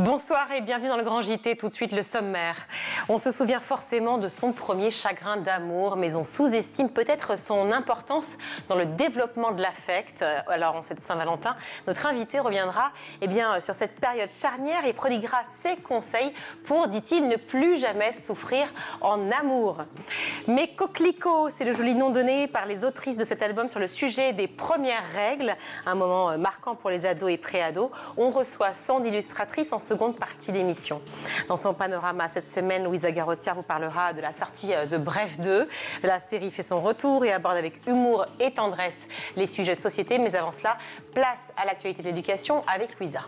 Bonsoir et bienvenue dans le Grand JT. Tout de suite le sommaire. On se souvient forcément de son premier chagrin d'amour, mais on sous-estime peut-être son importance dans le développement de l'affect. Alors en cette Saint-Valentin, notre invité reviendra sur cette période charnière et prodiguera ses conseils pour, dit-il, ne plus jamais souffrir en amour. Mais Coquelicot, c'est le joli nom donné par les autrices de cet album sur le sujet des premières règles, un moment marquant pour les ados et pré-ados. On reçoit son illustratrice en seconde partie d'émission. Dans son panorama cette semaine, Louisa Garotière vous parlera de la sortie de Bref 2. La série fait son retour et aborde avec humour et tendresse les sujets de société. Mais avant cela, place à l'actualité de l'éducation avec Louisa.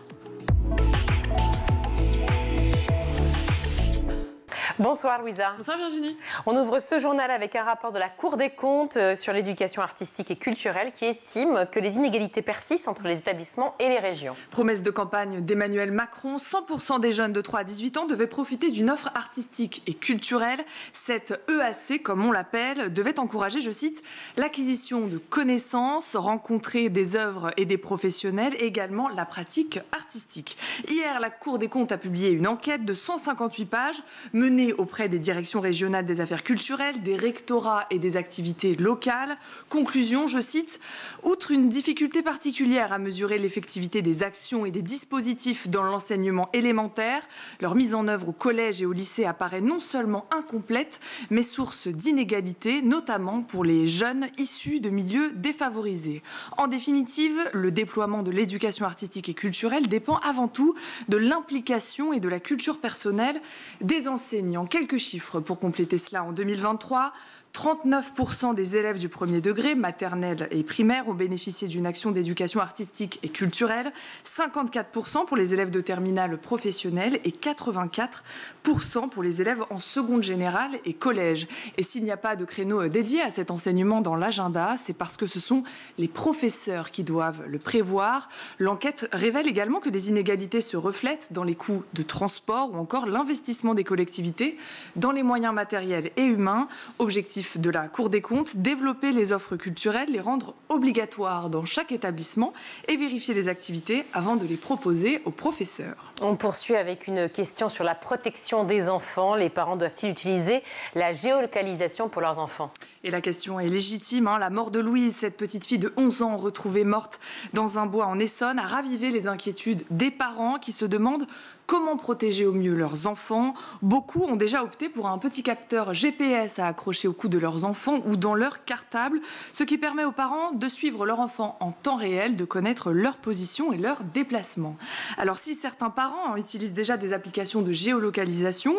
Bonsoir Louisa. Bonsoir Virginie. On ouvre ce journal avec un rapport de la Cour des comptes sur l'éducation artistique et culturelle qui estime que les inégalités persistent entre les établissements et les régions. Promesse de campagne d'Emmanuel Macron, 100% des jeunes de 3 à 18 ans devaient profiter d'une offre artistique et culturelle. Cette EAC, comme on l'appelle, devait encourager, je cite, l'acquisition de connaissances, rencontrer des œuvres et des professionnels, et également la pratique artistique. Hier, la Cour des comptes a publié une enquête de 158 pages menée auprès des directions régionales des affaires culturelles, des rectorats et des activités locales. Conclusion, je cite, outre une difficulté particulière à mesurer l'effectivité des actions et des dispositifs dans l'enseignement élémentaire, leur mise en œuvre au collège et au lycée apparaît non seulement incomplète, mais source d'inégalités, notamment pour les jeunes issus de milieux défavorisés. En définitive, le déploiement de l'éducation artistique et culturelle dépend avant tout de l'implication et de la culture personnelle des enseignants. Quelques chiffres pour compléter cela. En 2023, 39% des élèves du premier degré, maternelle et primaire, ont bénéficié d'une action d'éducation artistique et culturelle, 54% pour les élèves de terminale professionnelle et 84% pour les élèves en seconde générale et collège. Et s'il n'y a pas de créneau dédié à cet enseignement dans l'agenda, c'est parce que ce sont les professeurs qui doivent le prévoir. L'enquête révèle également que les inégalités se reflètent dans les coûts de transport ou encore l'investissement des collectivités dans les moyens matériels et humains. Objectif de la Cour des comptes, développer les offres culturelles, les rendre obligatoires dans chaque établissement et vérifier les activités avant de les proposer aux professeurs. On poursuit avec une question sur la protection des enfants. Les parents doivent-ils utiliser la géolocalisation pour leurs enfants ? Et la question est légitime. La mort de Louise, cette petite fille de 11 ans retrouvée morte dans un bois en Essonne, a ravivé les inquiétudes des parents qui se demandent comment protéger au mieux leurs enfants. Beaucoup ont déjà opté pour un petit capteur GPS à accrocher au cou de leurs enfants ou dans leur cartable, ce qui permet aux parents de suivre leur enfant en temps réel, de connaître leur position et leur déplacement. Alors si certains parents utilisent déjà des applications de géolocalisation,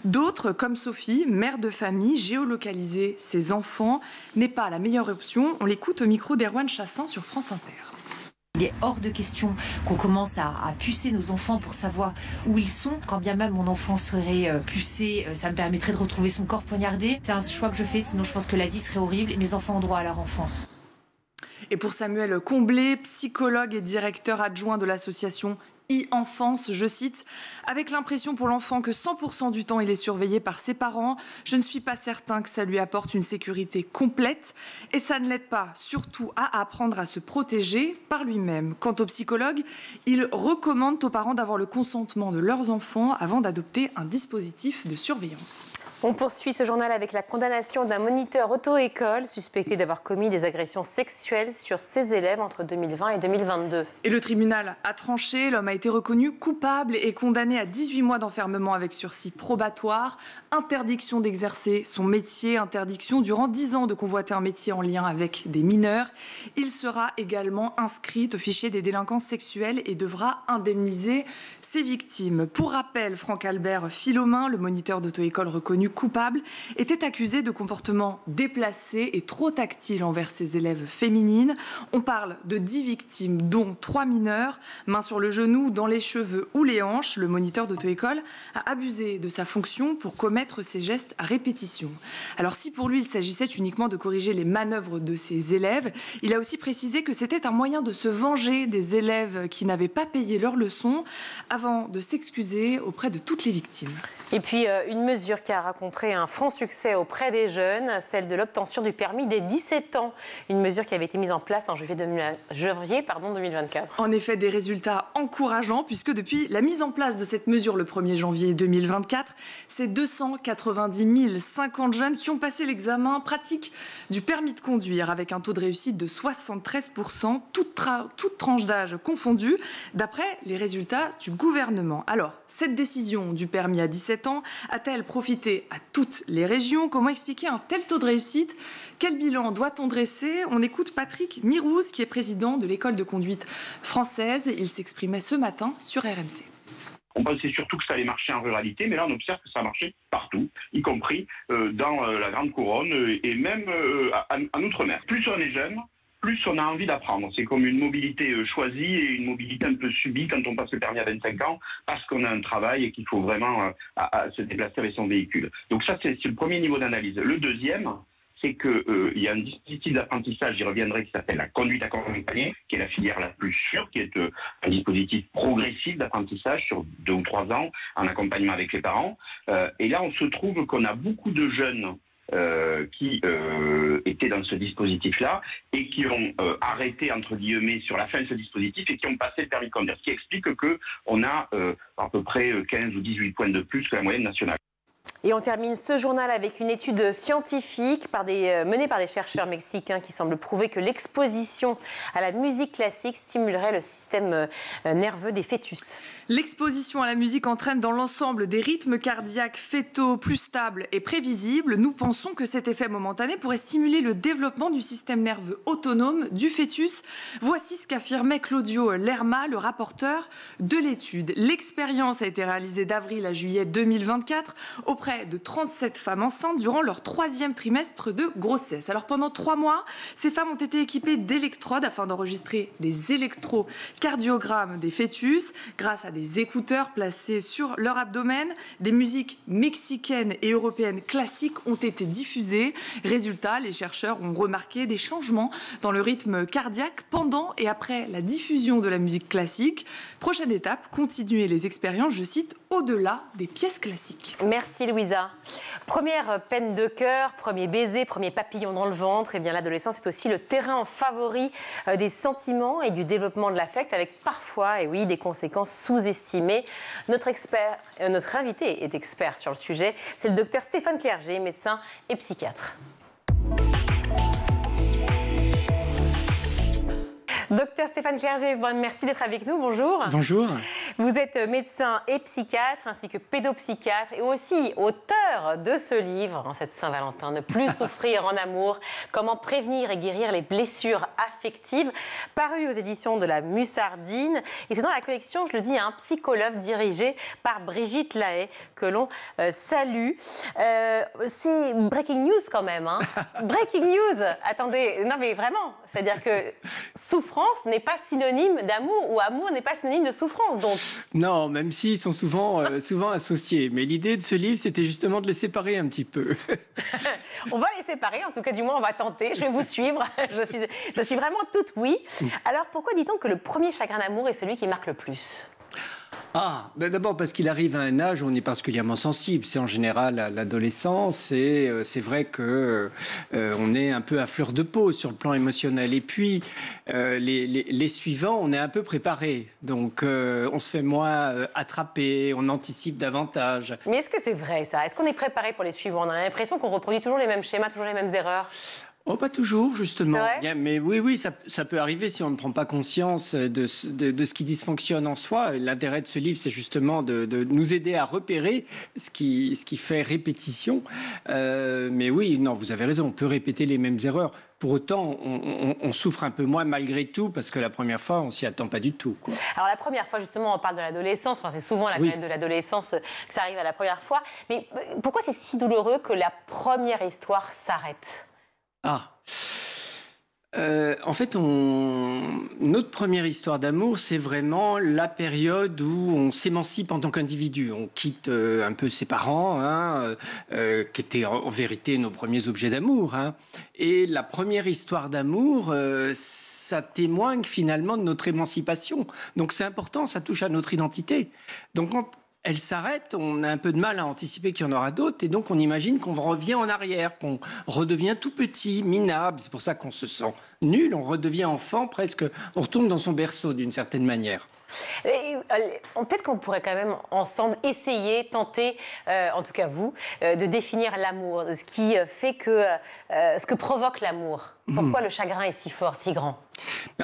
d'autres, comme Sophie, mère de famille, géolocaliser ses enfants n'est pas la meilleure option. On l'écoute au micro d'Erwan Chassin sur France Inter. Il est hors de question qu'on commence à pucer nos enfants pour savoir où ils sont. Quand bien même mon enfant serait pucé, ça me permettrait de retrouver son corps poignardé. C'est un choix que je fais, sinon je pense que la vie serait horrible et mes enfants ont droit à leur enfance. Et pour Samuel Comblé, psychologue et directeur adjoint de l'association e-enfance, je cite, avec l'impression pour l'enfant que 100% du temps il est surveillé par ses parents, je ne suis pas certain que ça lui apporte une sécurité complète et ça ne l'aide pas surtout à apprendre à se protéger par lui-même. Quant aux psychologues, ils recommandent aux parents d'avoir le consentement de leurs enfants avant d'adopter un dispositif de surveillance. On poursuit ce journal avec la condamnation d'un moniteur auto-école suspecté d'avoir commis des agressions sexuelles sur ses élèves entre 2020 et 2022. Et le tribunal a tranché, l'homme a été reconnu coupable et condamné à 18 mois d'enfermement avec sursis probatoire, interdiction d'exercer son métier, interdiction durant 10 ans de convoiter un métier en lien avec des mineurs. Il sera également inscrit au fichier des délinquants sexuels et devra indemniser ses victimes. Pour rappel, Franck-Albert Philomin, le moniteur d'auto-école reconnu coupable, était accusé de comportements déplacés et trop tactiles envers ses élèves féminines. On parle de 10 victimes, dont 3 mineurs, main sur le genou, dans les cheveux ou les hanches. Le moniteur d'auto-école a abusé de sa fonction pour commettre ces gestes à répétition. Alors si pour lui il s'agissait uniquement de corriger les manœuvres de ses élèves, il a aussi précisé que c'était un moyen de se venger des élèves qui n'avaient pas payé leurs leçons avant de s'excuser auprès de toutes les victimes. Et puis une mesure qui a rencontré un franc succès auprès des jeunes, celle de l'obtention du permis dès 17 ans. Une mesure qui avait été mise en place en janvier 2024. En effet, des résultats encourageants encourageant puisque depuis la mise en place de cette mesure le 1er janvier 2024, c'est 290 050 jeunes qui ont passé l'examen pratique du permis de conduire avec un taux de réussite de 73%, toute tranche d'âge confondue, d'après les résultats du gouvernement. Alors, cette décision du permis à 17 ans a-t-elle profité à toutes les régions? Comment expliquer un tel taux de réussite? Quel bilan doit-on dresser? On écoute Patrick Mirouz, qui est président de l'école de conduite française. Il s'exprimait ce matin sur RMC. On pensait surtout que ça allait marcher en ruralité, mais là on observe que ça a marché partout, y compris dans la Grande Couronne et même en Outre-mer. Plus on est jeune, plus on a envie d'apprendre. C'est comme une mobilité choisie et une mobilité un peu subie quand on passe le permis à 25 ans, parce qu'on a un travail et qu'il faut vraiment se déplacer avec son véhicule. Donc ça, c'est le premier niveau d'analyse. Le deuxième, c'est qu'il y a un dispositif d'apprentissage, j'y reviendrai, qui s'appelle la conduite accompagnée, qui est la filière la plus sûre, qui est un dispositif progressif d'apprentissage sur 2 ou 3 ans, en accompagnement avec les parents. Et là, on se trouve qu'on a beaucoup de jeunes qui étaient dans ce dispositif-là et qui ont arrêté, entre guillemets, sur la fin de ce dispositif et qui ont passé le permis de conduire. Ce qui explique qu'on a à peu près 15 ou 18 points de plus que la moyenne nationale. Et on termine ce journal avec une étude scientifique menée par des chercheurs mexicains qui semble prouver que l'exposition à la musique classique stimulerait le système nerveux des fœtus. L'exposition à la musique entraîne dans l'ensemble des rythmes cardiaques fœtaux plus stables et prévisibles. Nous pensons que cet effet momentané pourrait stimuler le développement du système nerveux autonome du fœtus. Voici ce qu'affirmait Claudio Lerma, le rapporteur de l'étude. L'expérience a été réalisée d'avril à juillet 2024 auprès de 37 femmes enceintes durant leur 3e trimestre de grossesse. Alors pendant 3 mois, ces femmes ont été équipées d'électrodes afin d'enregistrer des électrocardiogrammes des fœtus grâce à des écouteurs placés sur leur abdomen. Des musiques mexicaines et européennes classiques ont été diffusées. Résultat, les chercheurs ont remarqué des changements dans le rythme cardiaque pendant et après la diffusion de la musique classique. Prochaine étape, continuer les expériences, je cite, au-delà des pièces classiques. Merci Louisa. Première peine de cœur, premier baiser, premier papillon dans le ventre. Et bien l'adolescence est aussi le terrain favori des sentiments et du développement de l'affect, avec parfois, et oui, des conséquences sous-estimées. Notre invité est expert sur le sujet. C'est le docteur Stéphane Clerget, médecin et psychiatre. Docteur Stéphane Clerget, merci d'être avec nous. Bonjour. Bonjour. Vous êtes médecin et psychiatre, ainsi que pédopsychiatre, et aussi auteur de ce livre, en cette Saint-Valentin, Ne plus souffrir en amour, comment prévenir et guérir les blessures affectives, paru aux éditions de la Musardine. Et c'est dans la collection, je le dis, un psychologue dirigé par Brigitte Lahaye, que l'on salue. C'est breaking news quand même, hein. Breaking news. Attendez, non mais vraiment, c'est-à-dire que souffrance n'est pas synonyme d'amour, ou amour n'est pas synonyme de souffrance, donc. Non, même s'ils sont souvent associés. Mais l'idée de ce livre, c'était justement de les séparer un petit peu. On va les séparer, en tout cas, du moins, on va tenter. Je vais vous suivre. Je suis vraiment toute oui. Alors, pourquoi dit-on que le premier chagrin d'amour est celui qui marque le plus ? D'abord parce qu'il arrive à un âge où on est particulièrement sensible. C'est en général à l'adolescence et c'est vrai que on est un peu à fleur de peau sur le plan émotionnel. Et puis les suivants, on est un peu préparé. Donc on se fait moins attraper, on anticipe davantage. Mais est-ce que c'est vrai ça ? Est-ce qu'on est préparé pour les suivants ? On a l'impression qu'on reproduit toujours les mêmes schémas, toujours les mêmes erreurs. Oh, pas toujours, justement. C'est vrai ? Mais oui, ça peut arriver si on ne prend pas conscience de ce qui dysfonctionne en soi. L'intérêt de ce livre, c'est justement de nous aider à repérer ce qui fait répétition. Mais oui, non, vous avez raison, on peut répéter les mêmes erreurs. Pour autant, on souffre un peu moins malgré tout, parce que la première fois, on s'y attend pas du tout, quoi. Alors la première fois, justement, on parle de l'adolescence. Enfin, c'est souvent la période de l'adolescence que ça arrive à la première fois. Mais pourquoi c'est si douloureux que la première histoire s'arrête ? En fait, notre première histoire d'amour, c'est vraiment la période où on s'émancipe en tant qu'individu. On quitte un peu ses parents, qui étaient en vérité nos premiers objets d'amour. Et la première histoire d'amour, ça témoigne finalement de notre émancipation. Donc c'est important, ça touche à notre identité. Donc quand elle s'arrête, on a un peu de mal à anticiper qu'il y en aura d'autres, et donc on imagine qu'on revient en arrière, qu'on redevient tout petit, minable. C'est pour ça qu'on se sent nul, on redevient enfant presque, on retourne dans son berceau d'une certaine manière. Peut-être qu'on pourrait quand même ensemble essayer, tenter, en tout cas vous, de définir l'amour, ce qui fait que, ce que provoque l'amour. Pourquoi le chagrin est si fort, si grand?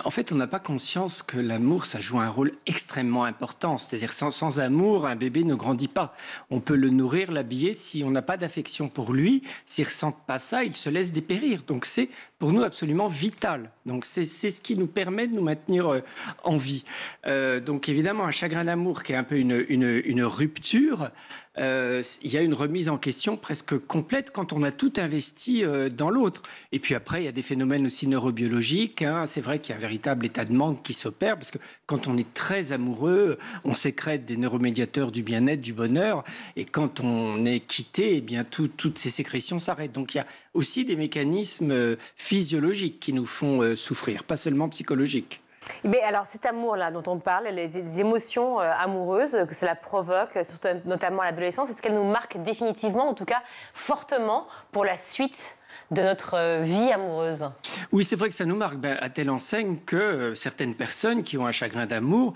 En fait, on n'a pas conscience que l'amour, ça joue un rôle extrêmement important. C'est-à-dire, sans amour, un bébé ne grandit pas. On peut le nourrir, l'habiller, si on n'a pas d'affection pour lui, s'il ne ressent pas ça, il se laisse dépérir. Donc, c'est pour nous absolument vital. Donc, c'est ce qui nous permet de nous maintenir en vie. Donc, évidemment, un chagrin d'amour qui est un peu une rupture, il y a une remise en question presque complète quand on a tout investi dans l'autre. Et puis après, il y a des phénomènes aussi neurobiologiques. C'est vrai qu'il y a un véritable état de manque qui s'opère parce que quand on est très amoureux, on sécrète des neuromédiateurs du bien-être, du bonheur. Et quand on est quitté, eh bien, toutes ces sécrétions s'arrêtent. Donc il y a aussi des mécanismes physiologiques qui nous font souffrir, pas seulement psychologiques. Mais alors cet amour-là dont on parle, les émotions amoureuses que cela provoque, notamment à l'adolescence, est-ce qu'elles nous marquent définitivement, en tout cas fortement, pour la suite de notre vie amoureuse? Oui, c'est vrai que ça nous marque, à telle enseigne que certaines personnes qui ont un chagrin d'amour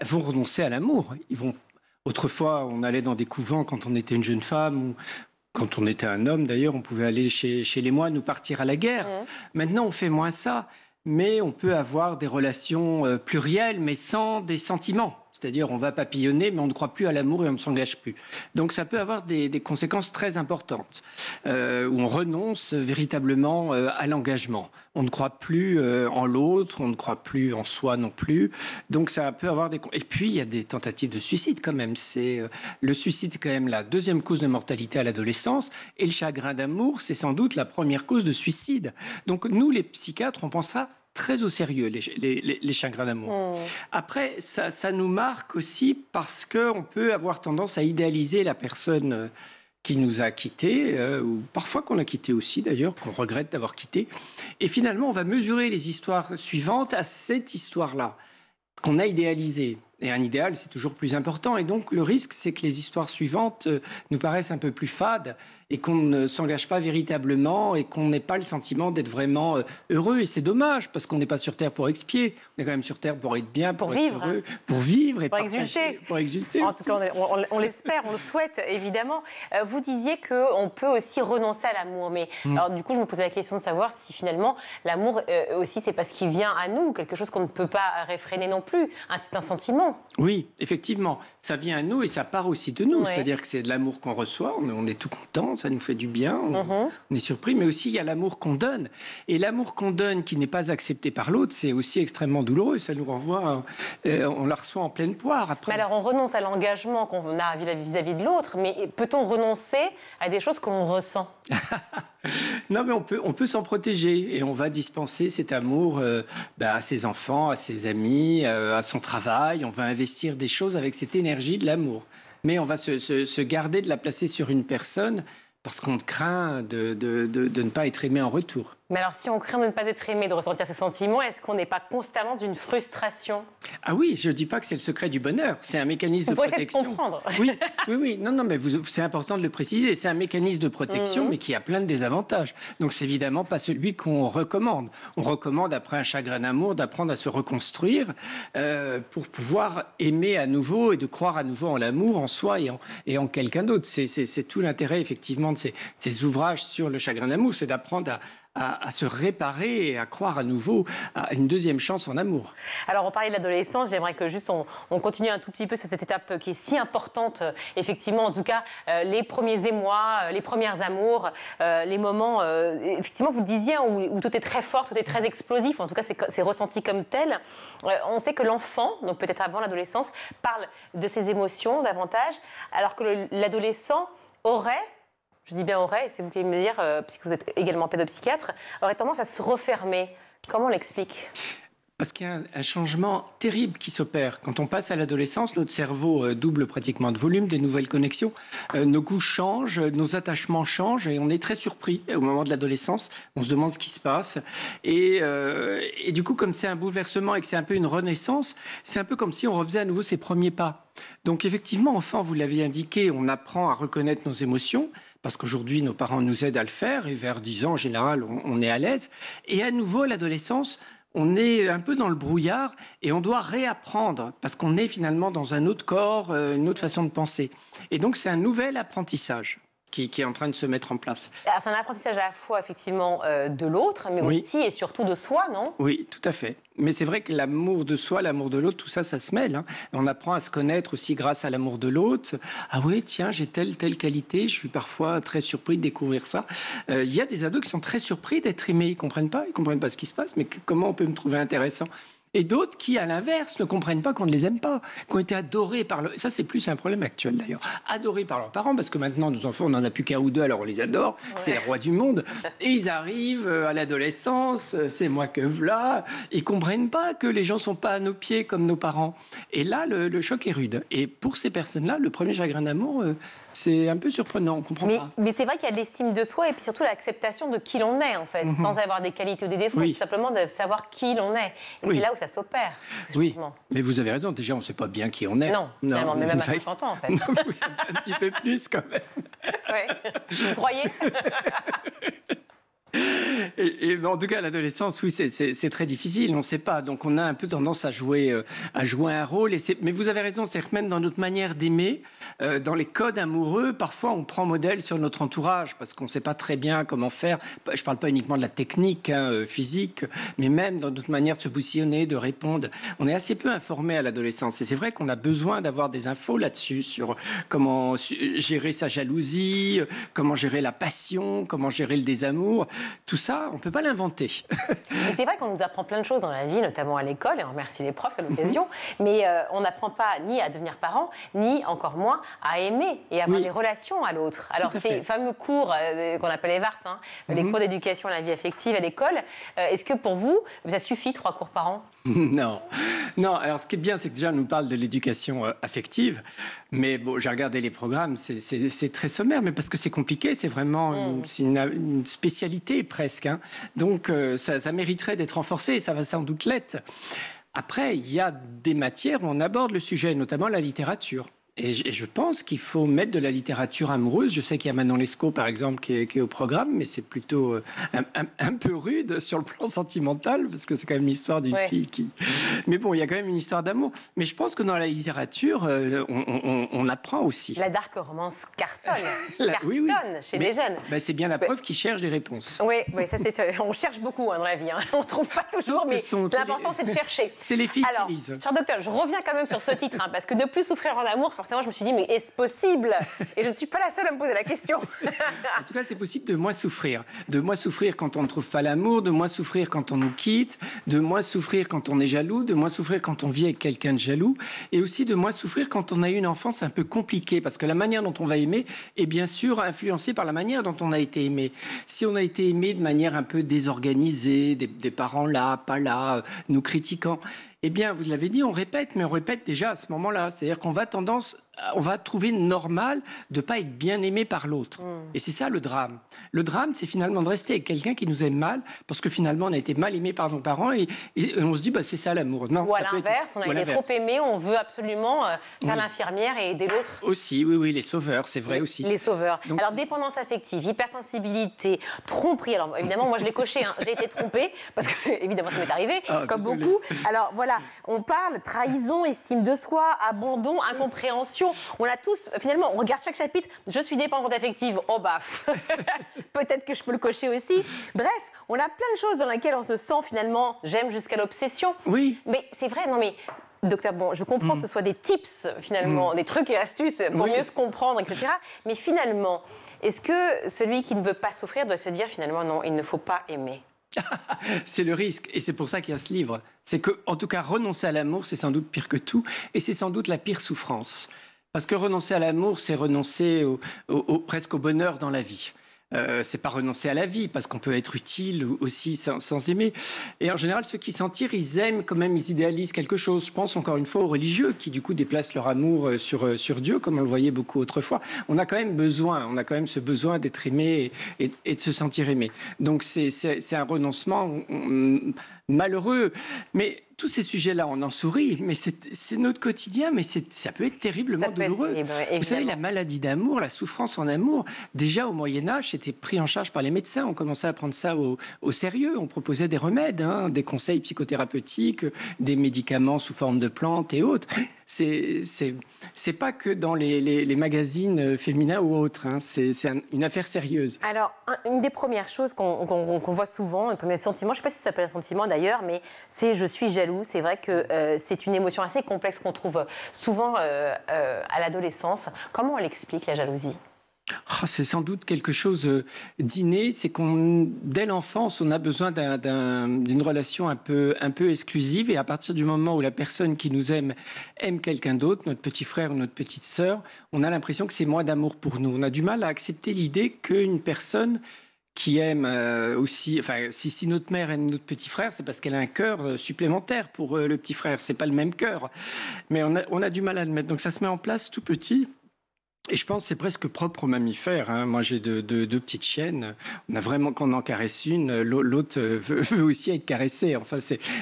vont renoncer à l'amour. Autrefois, on allait dans des couvents quand on était une jeune femme, ou quand on était un homme d'ailleurs, on pouvait aller chez les moines ou partir à la guerre. Maintenant, on fait moins ça. Mais on peut avoir des relations plurielles, mais sans des sentiments. C'est-à-dire, on va papillonner, mais on ne croit plus à l'amour et on ne s'engage plus. Donc, ça peut avoir des conséquences très importantes, où on renonce véritablement à l'engagement. On ne croit plus en l'autre, on ne croit plus en soi non plus. Donc, ça peut avoir des... Et puis, il y a des tentatives de suicide quand même. Le suicide, c'est quand même la deuxième cause de mortalité à l'adolescence. Et le chagrin d'amour, c'est sans doute la première cause de suicide. Donc, nous, les psychiatres, on pense ça très au sérieux, les chagrins d'amour. Après, ça nous marque aussi parce qu'on peut avoir tendance à idéaliser la personne qui nous a quittés, ou parfois qu'on a quitté aussi d'ailleurs, qu'on regrette d'avoir quitté. Et finalement, on va mesurer les histoires suivantes à cette histoire-là, qu'on a idéalisée. Et un idéal, c'est toujours plus important. Et donc, le risque, c'est que les histoires suivantes nous paraissent un peu plus fades et qu'on ne s'engage pas véritablement et qu'on n'ait pas le sentiment d'être vraiment heureux. Et c'est dommage, parce qu'on n'est pas sur Terre pour expier. On est quand même sur Terre pour être bien, pour vivre, être heureux, pour vivre et pour exulter. Pour exulter en tout cas, on l'espère, on le souhaite, évidemment. Vous disiez qu'on peut aussi renoncer à l'amour. Mais alors, du coup, je me posais la question de savoir si finalement, l'amour aussi, c'est parce qu'il vient à nous, quelque chose qu'on ne peut pas réfréner non plus. C'est un sentiment. Oui, effectivement, ça vient à nous et ça part aussi de nous. C'est-à-dire que c'est de l'amour qu'on reçoit, on est tout content, ça nous fait du bien, on est surpris, mais aussi il y a l'amour qu'on donne. Et l'amour qu'on donne qui n'est pas accepté par l'autre, c'est aussi extrêmement douloureux. Ça nous renvoie, on la reçoit en pleine poire après. Mais alors on renonce à l'engagement qu'on a vis-à-vis de l'autre, mais peut-on renoncer à des choses qu'on ressent? Non, mais on peut s'en protéger et on va dispenser cet amour à ses enfants, à ses amis, à son travail. On va investir des choses avec cette énergie de l'amour. Mais on va se garder de la placer sur une personne parce qu'on craint de ne pas être aimé en retour. Mais alors, si on craint de ne pas être aimé, de ressentir ces sentiments, est-ce qu'on n'est pas constamment dans une frustration? Ah oui, je ne dis pas que c'est le secret du bonheur. C'est un mécanisme de protection. On pourrait essayer de comprendre. Oui. Non, mais c'est important de le préciser. C'est un mécanisme de protection, mais qui a plein de désavantages. Donc, c'est évidemment pas celui qu'on recommande. On recommande, après un chagrin d'amour, d'apprendre à se reconstruire pour pouvoir aimer à nouveau et de croire à nouveau en l'amour, en soi et en quelqu'un d'autre. C'est tout l'intérêt, effectivement, de ces ouvrages sur le chagrin d'amour. C'est d'apprendre à se réparer et à croire à nouveau à une deuxième chance en amour. Alors, on parlait de l'adolescence. J'aimerais que juste on continue un tout petit peu sur cette étape qui est si importante, effectivement, en tout cas, les premiers émois, les premières amours, les moments, effectivement, vous le disiez, où tout est très fort, tout est très explosif. En tout cas, c'est ressenti comme tel. On sait que l'enfant, donc peut-être avant l'adolescence, parle de ses émotions davantage, alors que l'adolescent aurait... Je dis bien aurait, et c'est vous qui allez me dire, puisque vous êtes également pédopsychiatre, aurait tendance à se refermer. Comment on l'explique? Parce qu'il y a un changement terrible qui s'opère. Quand on passe à l'adolescence, notre cerveau double pratiquement de volume, des nouvelles connexions, nos goûts changent, nos attachements changent et on est très surpris au moment de l'adolescence. On se demande ce qui se passe. Et du coup, comme c'est un bouleversement et que c'est un peu une renaissance, c'est un peu comme si on refaisait à nouveau ses premiers pas. Donc effectivement, enfant, vous l'avez indiqué, on apprend à reconnaître nos émotions parce qu'aujourd'hui, nos parents nous aident à le faire et vers 10 ans, en général, on est à l'aise. Et à nouveau, à l'adolescence, on est un peu dans le brouillard et on doit réapprendre parce qu'on est finalement dans un autre corps, une autre façon de penser. Et donc, c'est un nouvel apprentissage qui est en train de se mettre en place. Alors, c'est un apprentissage à la fois, effectivement, de l'autre, mais aussi et surtout de soi, non? Oui, tout à fait. Mais c'est vrai que l'amour de soi, l'amour de l'autre, tout ça, ça se mêle. Hein. On apprend à se connaître aussi grâce à l'amour de l'autre. Ah oui, tiens, j'ai telle qualité. Je suis parfois très surpris de découvrir ça. Il y a des ados qui sont très surpris d'être aimés. Ils comprennent pas ce qui se passe, mais comment on peut me trouver intéressant? Et d'autres qui, à l'inverse, ne comprennent pas qu'on ne les aime pas, qui ont été adorés par le... Ça, c'est plus un problème actuel, d'ailleurs. Adorés par leurs parents, parce que maintenant, nos enfants, on n'en a plus qu'un ou deux, alors on les adore. Ouais. C'est les rois du monde. Et ils arrivent à l'adolescence, c'est moi que v'là. Ils ne comprennent pas que les gens ne sont pas à nos pieds comme nos parents. Et là, le choc est rude. Et pour ces personnes-là, le premier chagrin d'amour... c'est un peu surprenant, on ne comprend pas. Mais c'est vrai qu'il y a de l'estime de soi et puis surtout l'acceptation de qui l'on est, en fait, sans avoir des qualités ou des défauts, tout simplement de savoir qui l'on est. Et c'est là où ça s'opère. Oui, mais vous avez raison, déjà, on ne sait pas bien qui on est. Non, finalement, mais même à 50 ans, en fait. Non, oui, un petit peu plus, quand même. Oui, vous croyez? Et en tout cas, à l'adolescence, oui, c'est très difficile, on ne sait pas. Donc, on a un peu tendance à jouer un rôle. Mais vous avez raison, c'est que même dans notre manière d'aimer, dans les codes amoureux, parfois, on prend modèle sur notre entourage parce qu'on ne sait pas très bien comment faire. Je ne parle pas uniquement de la technique physique, mais même dans notre manière de se positionner, de répondre. On est assez peu informé à l'adolescence. Et c'est vrai qu'on a besoin d'avoir des infos là-dessus, sur comment gérer sa jalousie, comment gérer la passion, comment gérer le désamour. Tout ça, on ne peut pas l'inventer. C'est vrai qu'on nous apprend plein de choses dans la vie, notamment à l'école, et on remercie les profs, c'est l'occasion, mais on n'apprend pas ni à devenir parent, ni encore moins à aimer et avoir des relations à l'autre. Alors ces fameux cours qu'on appelle les VARS, les cours d'éducation à la vie affective à l'école, est-ce que pour vous, ça suffit 3 cours par an? Non. Alors ce qui est bien, c'est que déjà, on nous parle de l'éducation affective, mais bon, j'ai regardé les programmes, c'est très sommaire, mais parce que c'est compliqué, c'est vraiment une spécialité presque. Hein. Donc ça mériterait d'être renforcé, et ça va sans doute l'être. Après, il y a des matières où on aborde le sujet, notamment la littérature. Et je pense qu'il faut mettre de la littérature amoureuse. Je sais qu'il y a Manon Lescaut, par exemple, qui est au programme, mais c'est plutôt un peu rude sur le plan sentimental, parce que c'est quand même l'histoire d'une fille qui... Mais bon, il y a quand même une histoire d'amour. Mais je pense que dans la littérature, on apprend aussi. La dark romance cartonne. Chez les jeunes. C'est bien la preuve qu'ils cherchent des réponses. Oui, ça c'est sûr. On cherche beaucoup dans la vie. On ne trouve pas toujours, mais l'important c'est de chercher. C'est les filles qui lisent. Cher docteur, je reviens quand même sur ce titre, parce que ne plus souffrir en amour, forcément, je me suis dit, mais est-ce possible? Et je ne suis pas la seule à me poser la question. En tout cas, c'est possible de moins souffrir. De moins souffrir quand on ne trouve pas l'amour, de moins souffrir quand on nous quitte, de moins souffrir quand on est jaloux, de moins souffrir quand on vit avec quelqu'un de jaloux, et aussi de moins souffrir quand on a eu une enfance un peu compliquée, parce que la manière dont on va aimer est bien sûr influencée par la manière dont on a été aimé. Si on a été aimé de manière un peu désorganisée, des parents là, pas là, nous critiquant, eh bien, vous l'avez dit, on répète, mais on répète déjà à ce moment-là. C'est-à-dire qu'on va trouver normal de ne pas être bien aimé par l'autre. Et c'est ça le drame. Le drame, c'est finalement de rester avec quelqu'un qui nous aime mal, parce que finalement, on a été mal aimé par nos parents, et on se dit, c'est ça l'amour. Non, ou à l'inverse, on a été trop aimé, on veut absolument faire l'infirmière et aider l'autre. Aussi, oui, les sauveurs, c'est vrai aussi. Les sauveurs. Donc, alors, dépendance affective, hypersensibilité, tromperie. Alors, évidemment, moi, je l'ai coché, j'ai été trompée, parce que, évidemment, ça m'est arrivé, comme beaucoup. Alors, voilà, on parle trahison, estime de soi, abandon, incompréhension. On a tous, finalement, on regarde chaque chapitre, je suis dépendante affective, peut-être que je peux le cocher aussi. Bref, on a plein de choses dans lesquelles on se sent finalement, j'aime jusqu'à l'obsession. Oui. Mais c'est vrai, non mais... Docteur, je comprends que ce soit des tips, finalement, des trucs et astuces pour mieux se comprendre, etc. Mais finalement, est-ce que celui qui ne veut pas souffrir doit se dire, finalement, non, il ne faut pas aimer? C'est le risque, et c'est pour ça qu'il y a ce livre. C'est que, en tout cas, renoncer à l'amour, c'est sans doute pire que tout, et c'est sans doute la pire souffrance. Parce que renoncer à l'amour, c'est renoncer presque au bonheur dans la vie. C'est pas renoncer à la vie, parce qu'on peut être utile aussi sans aimer. Et en général, ceux qui s'en tirent, ils aiment quand même, ils idéalisent quelque chose. Je pense encore une fois aux religieux qui, du coup, déplacent leur amour sur Dieu, comme on le voyait beaucoup autrefois. On a quand même ce besoin d'être aimé et de se sentir aimé. Donc c'est un renoncement malheureux. Mais tous ces sujets-là, on en sourit, mais c'est notre quotidien, mais ça peut être terriblement douloureux. Vous savez, la maladie d'amour, la souffrance en amour, déjà au Moyen-Âge, c'était pris en charge par les médecins. On commençait à prendre ça au sérieux. On proposait des remèdes, des conseils psychothérapeutiques, des médicaments sous forme de plantes et autres. C'est pas que dans les magazines féminins ou autres. C'est une affaire sérieuse. Alors, une des premières choses qu'on voit souvent, un premier sentiment, je ne sais pas si ça s'appelle un sentiment d'ailleurs, mais c'est je suis jaloux. C'est vrai que c'est une émotion assez complexe qu'on trouve souvent à l'adolescence. Comment on l'explique, la jalousie ? C'est sans doute quelque chose d'inné, c'est dès l'enfance, on a besoin d'une relation un peu exclusive, et à partir du moment où la personne qui nous aime quelqu'un d'autre, notre petit frère ou notre petite sœur, on a l'impression que c'est moins d'amour pour nous. On a du mal à accepter l'idée qu'une personne qui aime aussi, enfin, si notre mère aime notre petit frère, c'est parce qu'elle a un cœur supplémentaire pour le petit frère. C'est pas le même cœur, mais on a du mal à le mettre. Donc ça se met en place tout petit. Et je pense que c'est presque propre aux mammifères. Moi, j'ai deux petites chiennes. Quand on en caresse une, l'autre veut aussi être caressée. Enfin,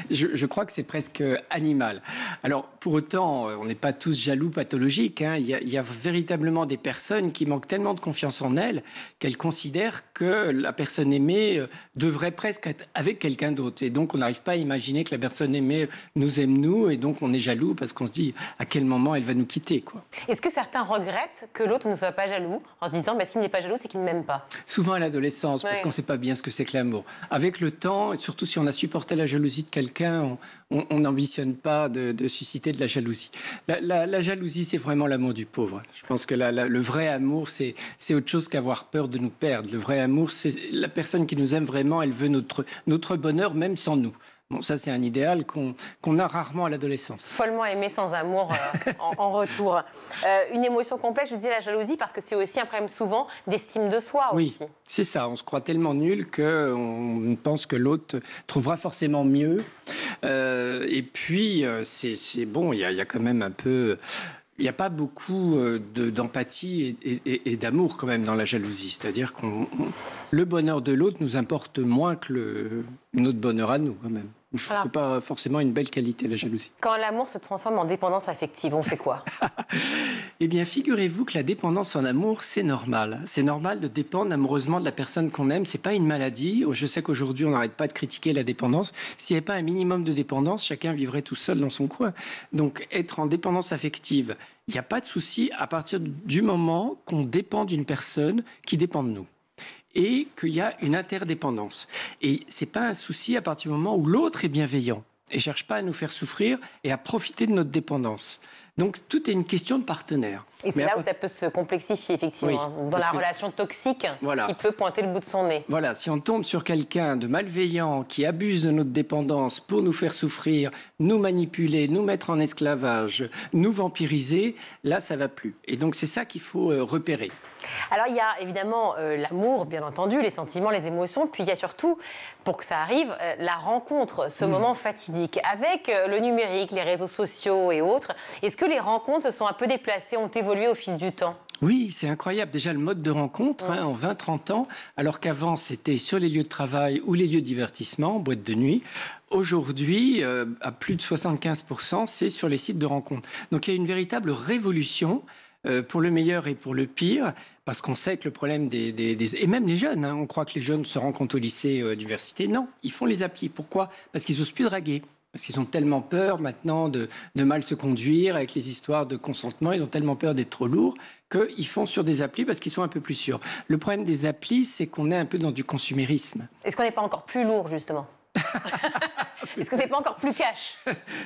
je crois que c'est presque animal. Alors, pour autant, on n'est pas tous jaloux pathologiques. Il y a véritablement des personnes qui manquent tellement de confiance en elles qu'elles considèrent que la personne aimée devrait presque être avec quelqu'un d'autre. Et donc, on n'arrive pas à imaginer que la personne aimée nous aime nous. Et donc, on est jaloux parce qu'on se dit à quel moment elle va nous quitter, quoi. Est-ce que certains regrettent que l'autre ne soit pas jaloux, en se disant s'il n'est pas jaloux, c'est qu'il ne m'aime pas? Souvent à l'adolescence, parce qu'on ne sait pas bien ce que c'est que l'amour. Avec le temps, et surtout si on a supporté la jalousie de quelqu'un, on n'ambitionne pas de susciter de la jalousie. La jalousie, c'est vraiment l'amour du pauvre. Je pense que le vrai amour, c'est autre chose qu'avoir peur de nous perdre. Le vrai amour, c'est la personne qui nous aime vraiment, elle veut notre bonheur, même sans nous. Bon, ça, c'est un idéal qu'on a rarement à l'adolescence. Follement aimé sans amour en retour. Une émotion complexe, je vous disais la jalousie, parce que c'est aussi un problème souvent d'estime de soi. Oui, aussi. C'est ça. On se croit tellement nul qu'on pense que l'autre trouvera forcément mieux. Et puis, c'est bon, il y a quand même un peu... Il n'y a pas beaucoup d'empathie et d'amour quand même dans la jalousie. C'est-à-dire que le bonheur de l'autre nous importe moins que notre bonheur à nous quand même. Je trouve que ce n'est pas forcément une belle qualité, la jalousie. Quand l'amour se transforme en dépendance affective, on fait quoi? Eh bien, figurez-vous que la dépendance en amour, c'est normal. C'est normal de dépendre amoureusement de la personne qu'on aime. Ce n'est pas une maladie. Je sais qu'aujourd'hui, on n'arrête pas de critiquer la dépendance. S'il n'y avait pas un minimum de dépendance, chacun vivrait tout seul dans son coin. Donc, être en dépendance affective, il n'y a pas de souci à partir du moment qu'on dépend d'une personne qui dépend de nous. Et qu'il y a une interdépendance. Et ce n'est pas un souci à partir du moment où l'autre est bienveillant et ne cherche pas à nous faire souffrir et à profiter de notre dépendance. Donc, tout est une question de partenaire. Et c'est là où ça peut se complexifier, effectivement. Oui, dans la relation toxique, qui peut pointer le bout de son nez. Voilà, si on tombe sur quelqu'un de malveillant qui abuse de notre dépendance pour nous faire souffrir, nous manipuler, nous mettre en esclavage, nous vampiriser, là, ça ne va plus. Et donc, c'est ça qu'il faut repérer. Alors, il y a évidemment l'amour, bien entendu, les sentiments, les émotions, puis il y a surtout, pour que ça arrive, la rencontre, ce moment fatidique. Avec le numérique, les réseaux sociaux et autres, est-ce que les rencontres se sont un peu déplacées, ont évolué au fil du temps? Oui, c'est incroyable. Déjà, le mode de rencontre, en 20-30 ans, alors qu'avant, c'était sur les lieux de travail ou les lieux de divertissement, boîte de nuit. Aujourd'hui, à plus de 75%, c'est sur les sites de rencontres. Donc, il y a une véritable révolution pour le meilleur et pour le pire, parce qu'on sait que le problème et même les jeunes, on croit que les jeunes se rencontrent au lycée, à l'université. Non, ils font les applis. Pourquoi? Parce qu'ils n'osent plus draguer. Parce qu'ils ont tellement peur maintenant de mal se conduire avec les histoires de consentement. Ils ont tellement peur d'être trop lourds qu'ils font sur des applis parce qu'ils sont un peu plus sûrs. Le problème des applis, c'est qu'on est un peu dans du consumérisme. Est-ce qu'on n'est pas encore plus lourd, justement? Est-ce que c'est pas encore plus cash?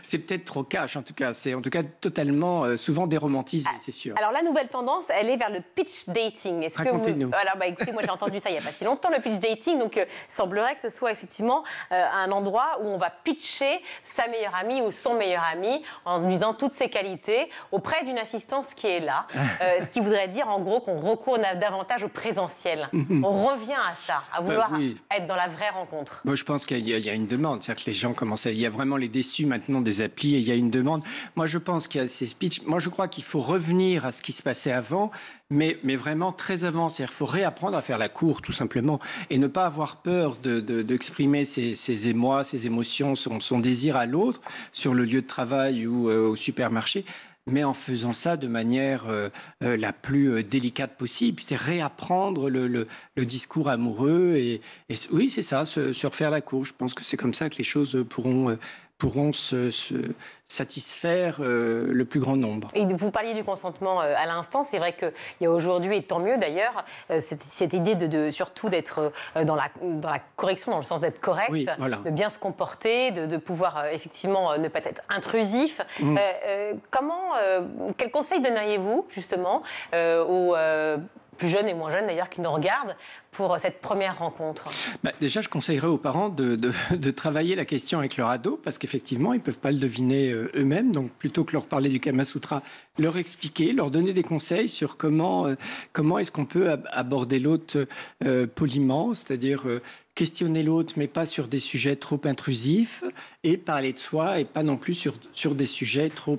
C'est peut-être trop cash, en tout cas. C'est en tout cas totalement, souvent déromantisé, c'est sûr. Alors, la nouvelle tendance, elle est vers le pitch dating. Racontez-nous. Alors, écoutez, moi, j'ai entendu ça il n'y a pas si longtemps, le pitch dating. Donc, il semblerait que ce soit effectivement un endroit où on va pitcher sa meilleure amie ou son meilleur ami en lui disant toutes ses qualités auprès d'une assistance qui est là. Ce qui voudrait dire, en gros, qu'on recourt davantage au présentiel. On revient à ça, à vouloir être dans la vraie rencontre. Moi, je pense qu'il y y a une demande. C'est-à-dire que les gens commencent il y a vraiment les déçus maintenant des applis et il y a une demande. Moi, je pense qu'il y a ces speeches. Moi, je crois qu'il faut revenir à ce qui se passait avant, mais vraiment très avant. C'est-à-dire qu'il faut réapprendre à faire la cour, tout simplement, et ne pas avoir peur d'exprimer ses émois, ses émotions, son désir à l'autre, sur le lieu de travail ou au supermarché, mais en faisant ça de manière la plus délicate possible. C'est réapprendre le discours amoureux. Et oui, c'est ça, se refaire la cour. Je pense que c'est comme ça que les choses pourront se satisfaire le plus grand nombre. Et vous parliez du consentement à l'instant. C'est vrai qu'il y a aujourd'hui, et tant mieux d'ailleurs, cette idée surtout d'être dans la correction, dans le sens d'être correct, oui, voilà. de bien se comporter, de pouvoir effectivement ne pas être intrusif. Quel conseil donneriez-vous justement aux plus jeunes et moins jeunes d'ailleurs qui nous regardent pour cette première rencontre? Déjà, je conseillerais aux parents de travailler la question avec leur ado, parce qu'effectivement, ils ne peuvent pas le deviner eux-mêmes. Donc, plutôt que leur parler du Kama Sutra, leur expliquer, leur donner des conseils sur comment est-ce qu'on peut aborder l'autre poliment, c'est-à-dire questionner l'autre, mais pas sur des sujets trop intrusifs, et parler de soi, et pas non plus sur des sujets trop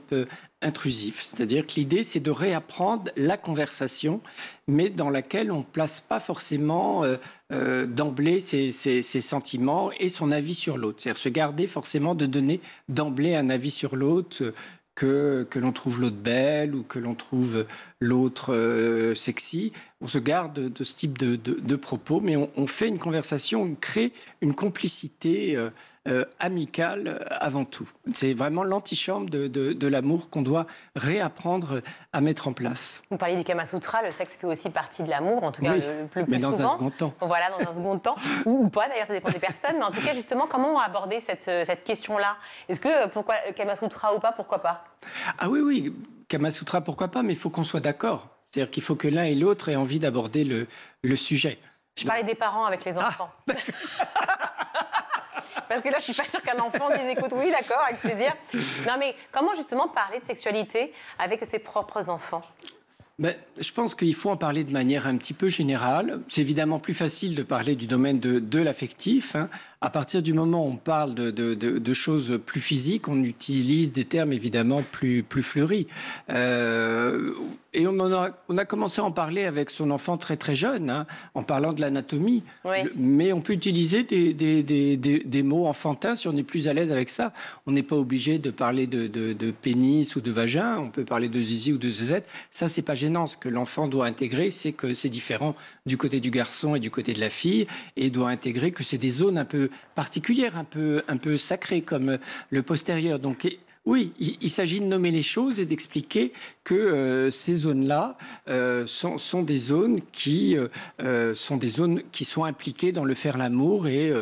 intrusif. C'est-à-dire que l'idée, c'est de réapprendre la conversation, mais dans laquelle on ne place pas forcément d'emblée ses sentiments et son avis sur l'autre. C'est-à-dire se garder forcément de donner d'emblée un avis sur l'autre, que l'on trouve l'autre belle ou que l'on trouve l'autre sexy. On se garde de ce type de propos, mais on fait une conversation, on crée une complicité amicale avant tout. C'est vraiment l'antichambre de l'amour qu'on doit réapprendre à mettre en place. Vous parliez du Kama Sutra, le sexe fait aussi partie de l'amour, en tout cas oui, le plus mais dans souvent. un second temps. Voilà, dans un second temps, ou pas d'ailleurs, ça dépend des personnes, mais en tout cas justement, comment aborder cette question-là? Est-ce que, pourquoi Kama Sutra ou pas, pourquoi pas? Ah oui, Kama Sutra, pourquoi pas, mais il faut qu'on soit d'accord. C'est-à-dire qu'il faut que l'un et l'autre aient envie d'aborder le sujet. Je parlais des parents avec les enfants. Parce que là, je suis pas sûre qu'un enfant dise « écoute, oui, d'accord, avec plaisir ». Non, mais comment justement parler de sexualité avec ses propres enfants ? Je pense qu'il faut en parler de manière un petit peu générale. C'est évidemment plus facile de parler du domaine de l'affectif. À partir du moment où on parle de choses plus physiques, on utilise des termes évidemment plus fleuris. Et on a commencé à en parler avec son enfant très très jeune, en parlant de l'anatomie. Oui. Mais on peut utiliser des mots enfantins si on est plus à l'aise avec ça. On n'est pas obligé de parler de pénis ou de vagin. On peut parler de zizi ou de zezette. Ça, c'est pas gênant. Ce que l'enfant doit intégrer, c'est que c'est différent du côté du garçon et du côté de la fille, et doit intégrer que c'est des zones un peu particulières, un peu sacrées, comme le postérieur. Donc, oui, il s'agit de nommer les choses et d'expliquer que ces zones-là sont des zones qui sont impliquées dans le faire l'amour et,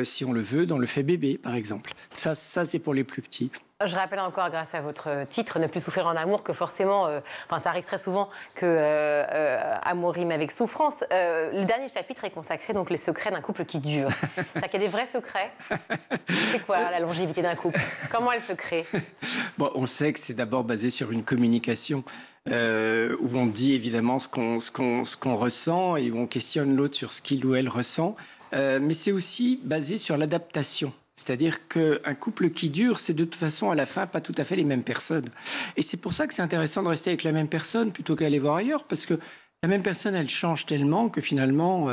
si on le veut, dans le fait bébé, par exemple. Ça c'est pour les plus petits. Je rappelle encore, grâce à votre titre, Ne plus souffrir en amour, que forcément, ça arrive très souvent que amour rime avec souffrance. Le dernier chapitre est consacré donc les secrets d'un couple qui dure. C'est-à-dire qu'il y a des vrais secrets. C'est quoi la longévité d'un couple? Comment elle se crée? On sait que c'est d'abord basé sur une communication où on dit évidemment ce qu'on ressent et où on questionne l'autre sur ce qu'il ou elle ressent. Mais c'est aussi basé sur l'adaptation. C'est-à-dire qu'un couple qui dure, c'est de toute façon, à la fin, pas tout à fait les mêmes personnes. Et c'est pour ça que c'est intéressant de rester avec la même personne plutôt qu'aller voir ailleurs, parce que la même personne, elle change tellement que finalement,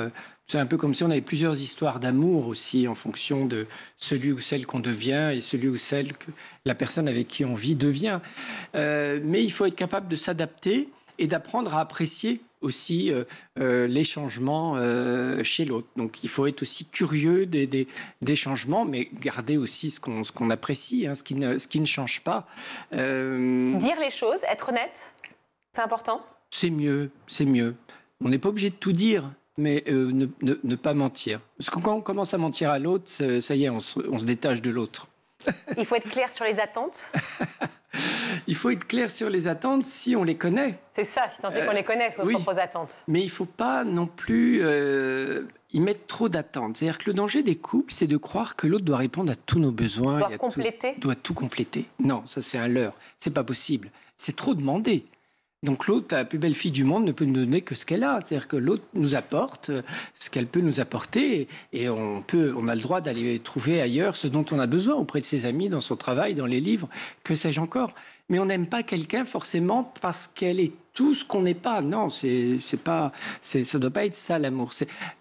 c'est un peu comme si on avait plusieurs histoires d'amour aussi, en fonction de celui ou celle qu'on devient et celui ou celle que la personne avec qui on vit devient. Mais il faut être capable de s'adapter et d'apprendre à apprécier aussi les changements chez l'autre. Donc il faut être aussi curieux des changements, mais garder aussi ce qu'on apprécie, ce qui ne change pas. Dire les choses, être honnête, c'est important? C'est mieux. On n'est pas obligé de tout dire, mais ne pas mentir. Parce que quand on commence à mentir à l'autre, ça y est, on se détache de l'autre. Il faut être clair sur les attentes. Il faut être clair sur les attentes si on les connaît. C'est ça, si tant est qu'on les connaisse, nos propres attentes. Mais il ne faut pas non plus y mettre trop d'attentes. C'est-à-dire que le danger des couples, c'est de croire que l'autre doit répondre à tous nos besoins. Doit tout compléter. Non, ça c'est un leurre. C'est pas possible. C'est trop demandé. Donc l'autre, la plus belle fille du monde, ne peut nous donner que ce qu'elle a. C'est-à-dire que l'autre nous apporte ce qu'elle peut nous apporter et on a le droit d'aller trouver ailleurs ce dont on a besoin auprès de ses amis, dans son travail, dans les livres, que sais-je encore. Mais on n'aime pas quelqu'un forcément parce qu'elle est tout ce qu'on n'est pas. Non, ça ne doit pas être ça l'amour.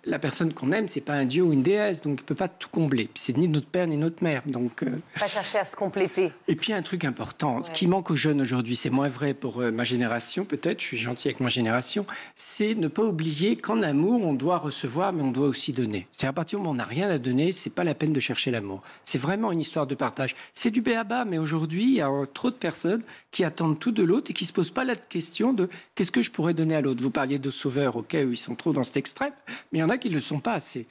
La personne qu'on aime, c'est pas un dieu ou une déesse, donc il ne peut pas tout combler. Puis c'est ni notre père ni notre mère. Donc, pas chercher à se compléter. Et puis un truc important, ce qui manque aux jeunes aujourd'hui, c'est moins vrai pour ma génération peut-être, je suis gentil avec ma génération, c'est ne pas oublier qu'en amour, on doit recevoir, mais on doit aussi donner. C'est à partir du moment où on n'a rien à donner, c'est pas la peine de chercher l'amour. C'est vraiment une histoire de partage. C'est du b.a.-ba, mais aujourd'hui, il y a trop de personnes qui attendent tout de l'autre et qui ne se posent pas la question de qu'est-ce que je pourrais donner à l'autre. Vous parliez de sauveurs, ok, ils sont trop dans cet extrême, mais il y en a qui ne le sont pas assez.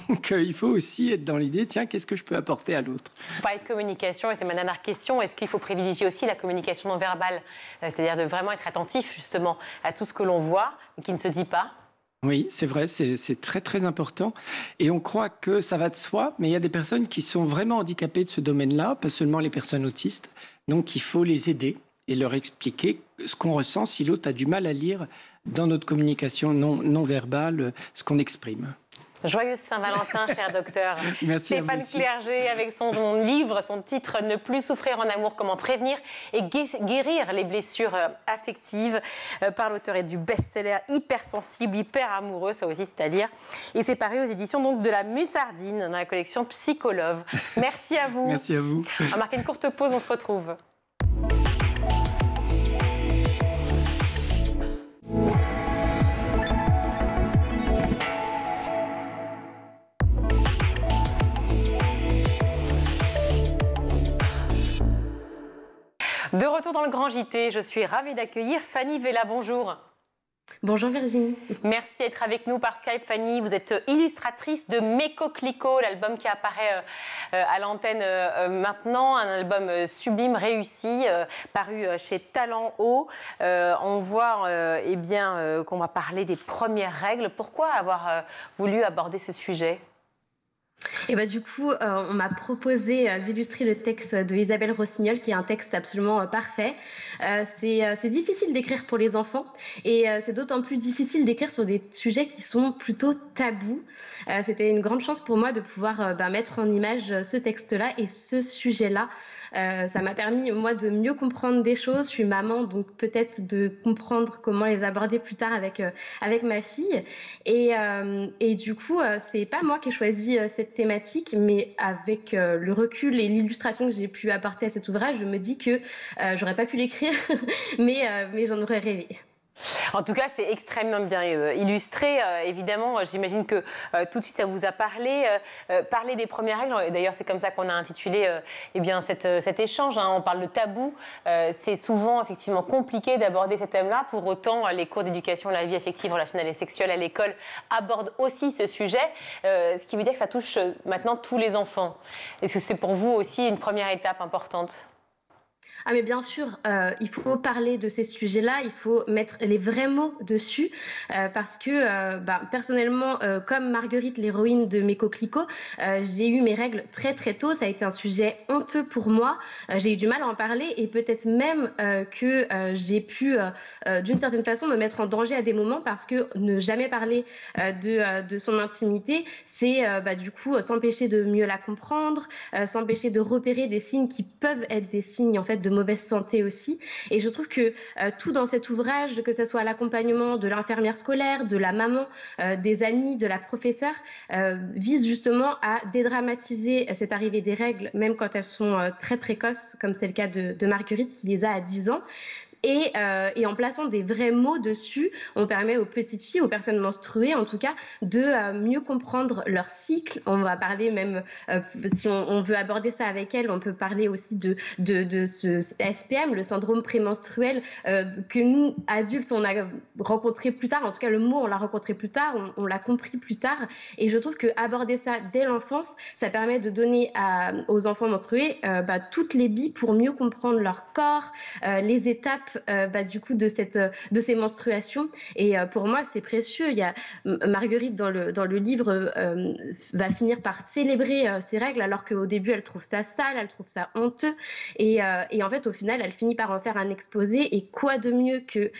Donc il faut aussi être dans l'idée, tiens, qu'est-ce que je peux apporter à l'autre? Vous parlez de communication, et c'est ma dernière question, est-ce qu'il faut privilégier aussi la communication non verbale? C'est-à-dire de vraiment être attentif justement à tout ce que l'on voit, mais qui ne se dit pas? Oui, c'est vrai, c'est très très important. Et on croit que ça va de soi, mais il y a des personnes qui sont vraiment handicapées de ce domaine-là, pas seulement les personnes autistes. Donc il faut les aider et leur expliquer ce qu'on ressent si l'autre a du mal à lire dans notre communication non verbale ce qu'on exprime. Joyeuse Saint-Valentin, cher docteur. Merci Stéphane Clerget, avec son livre, son titre « Ne plus souffrir en amour, comment prévenir et guérir les blessures affectives » par l'auteur et du best-seller Hypersensible, hyper amoureux, ça aussi c'est à lire. Et c'est paru aux éditions donc, de la Musardine, dans la collection Psycholove. Merci à vous. Merci à vous. On va marquer une courte pause, on se retrouve. De retour dans le Grand JT, je suis ravie d'accueillir Fanny Vella. Bonjour. Bonjour Virginie. Merci d'être avec nous par Skype, Fanny. Vous êtes illustratrice de Mes Coquelicots, l'album qui apparaît à l'antenne maintenant, un album sublime, réussi, paru chez Talent Haut. On voit qu'on va parler des premières règles. Pourquoi avoir voulu aborder ce sujet ? Et du coup, on m'a proposé d'illustrer le texte de Isabelle Rossignol, qui est un texte absolument parfait. C'est difficile d'écrire pour les enfants et c'est d'autant plus difficile d'écrire sur des sujets qui sont plutôt tabous. C'était une grande chance pour moi de pouvoir mettre en image ce texte-là et ce sujet-là. Ça m'a permis, moi, de mieux comprendre des choses. Je suis maman, donc peut-être de comprendre comment les aborder plus tard avec ma fille. Et du coup, c'est pas moi qui ai choisi cette thématique, mais avec le recul et l'illustration que j'ai pu apporter à cet ouvrage, je me dis que j'aurais pas pu l'écrire, mais j'en aurais rêvé. En tout cas, c'est extrêmement bien illustré. Évidemment, j'imagine que tout de suite, ça vous a parlé. Parler des premières règles, et d'ailleurs, c'est comme ça qu'on a intitulé cet échange. On parle de tabou. C'est souvent, effectivement, compliqué d'aborder ce thème-là. Pour autant, les cours d'éducation à la vie affective, relationnelle et sexuelle à l'école abordent aussi ce sujet, ce qui veut dire que ça touche maintenant tous les enfants. Est-ce que c'est pour vous aussi une première étape importante ? Ah mais bien sûr, il faut parler de ces sujets-là, il faut mettre les vrais mots dessus parce que personnellement, comme Marguerite, l'héroïne de Mes Coquelicots, j'ai eu mes règles très très tôt, ça a été un sujet honteux pour moi, j'ai eu du mal à en parler et peut-être même que j'ai pu d'une certaine façon me mettre en danger à des moments parce que ne jamais parler de son intimité, c'est du coup s'empêcher de mieux la comprendre, s'empêcher de repérer des signes qui peuvent être des signes en fait de mauvaise santé aussi. Et je trouve que tout dans cet ouvrage, que ce soit l'accompagnement de l'infirmière scolaire, de la maman, des amis, de la professeure, vise justement à dédramatiser cette arrivée des règles, même quand elles sont très précoces, comme c'est le cas de Marguerite qui les a à 10 ans. Et en plaçant des vrais mots dessus, on permet aux petites filles, aux personnes menstruées en tout cas, de mieux comprendre leur cycle. On va parler même, si on veut aborder ça avec elles, on peut parler aussi de ce SPM, le syndrome prémenstruel, que nous, adultes, on a rencontré plus tard. En tout cas, le mot, on l'a rencontré plus tard, on l'a compris plus tard. Et je trouve qu'aborder ça dès l'enfance, ça permet de donner aux enfants menstrués toutes les billes pour mieux comprendre leur corps, les étapes étapes du coup de ces menstruations. Et pour moi, c'est précieux. Il y a Marguerite dans le livre va finir par célébrer ses règles, alors qu'au début, elle trouve ça sale, elle trouve ça honteux. Et en fait, au final, elle finit par en faire un exposé. Et quoi de mieux que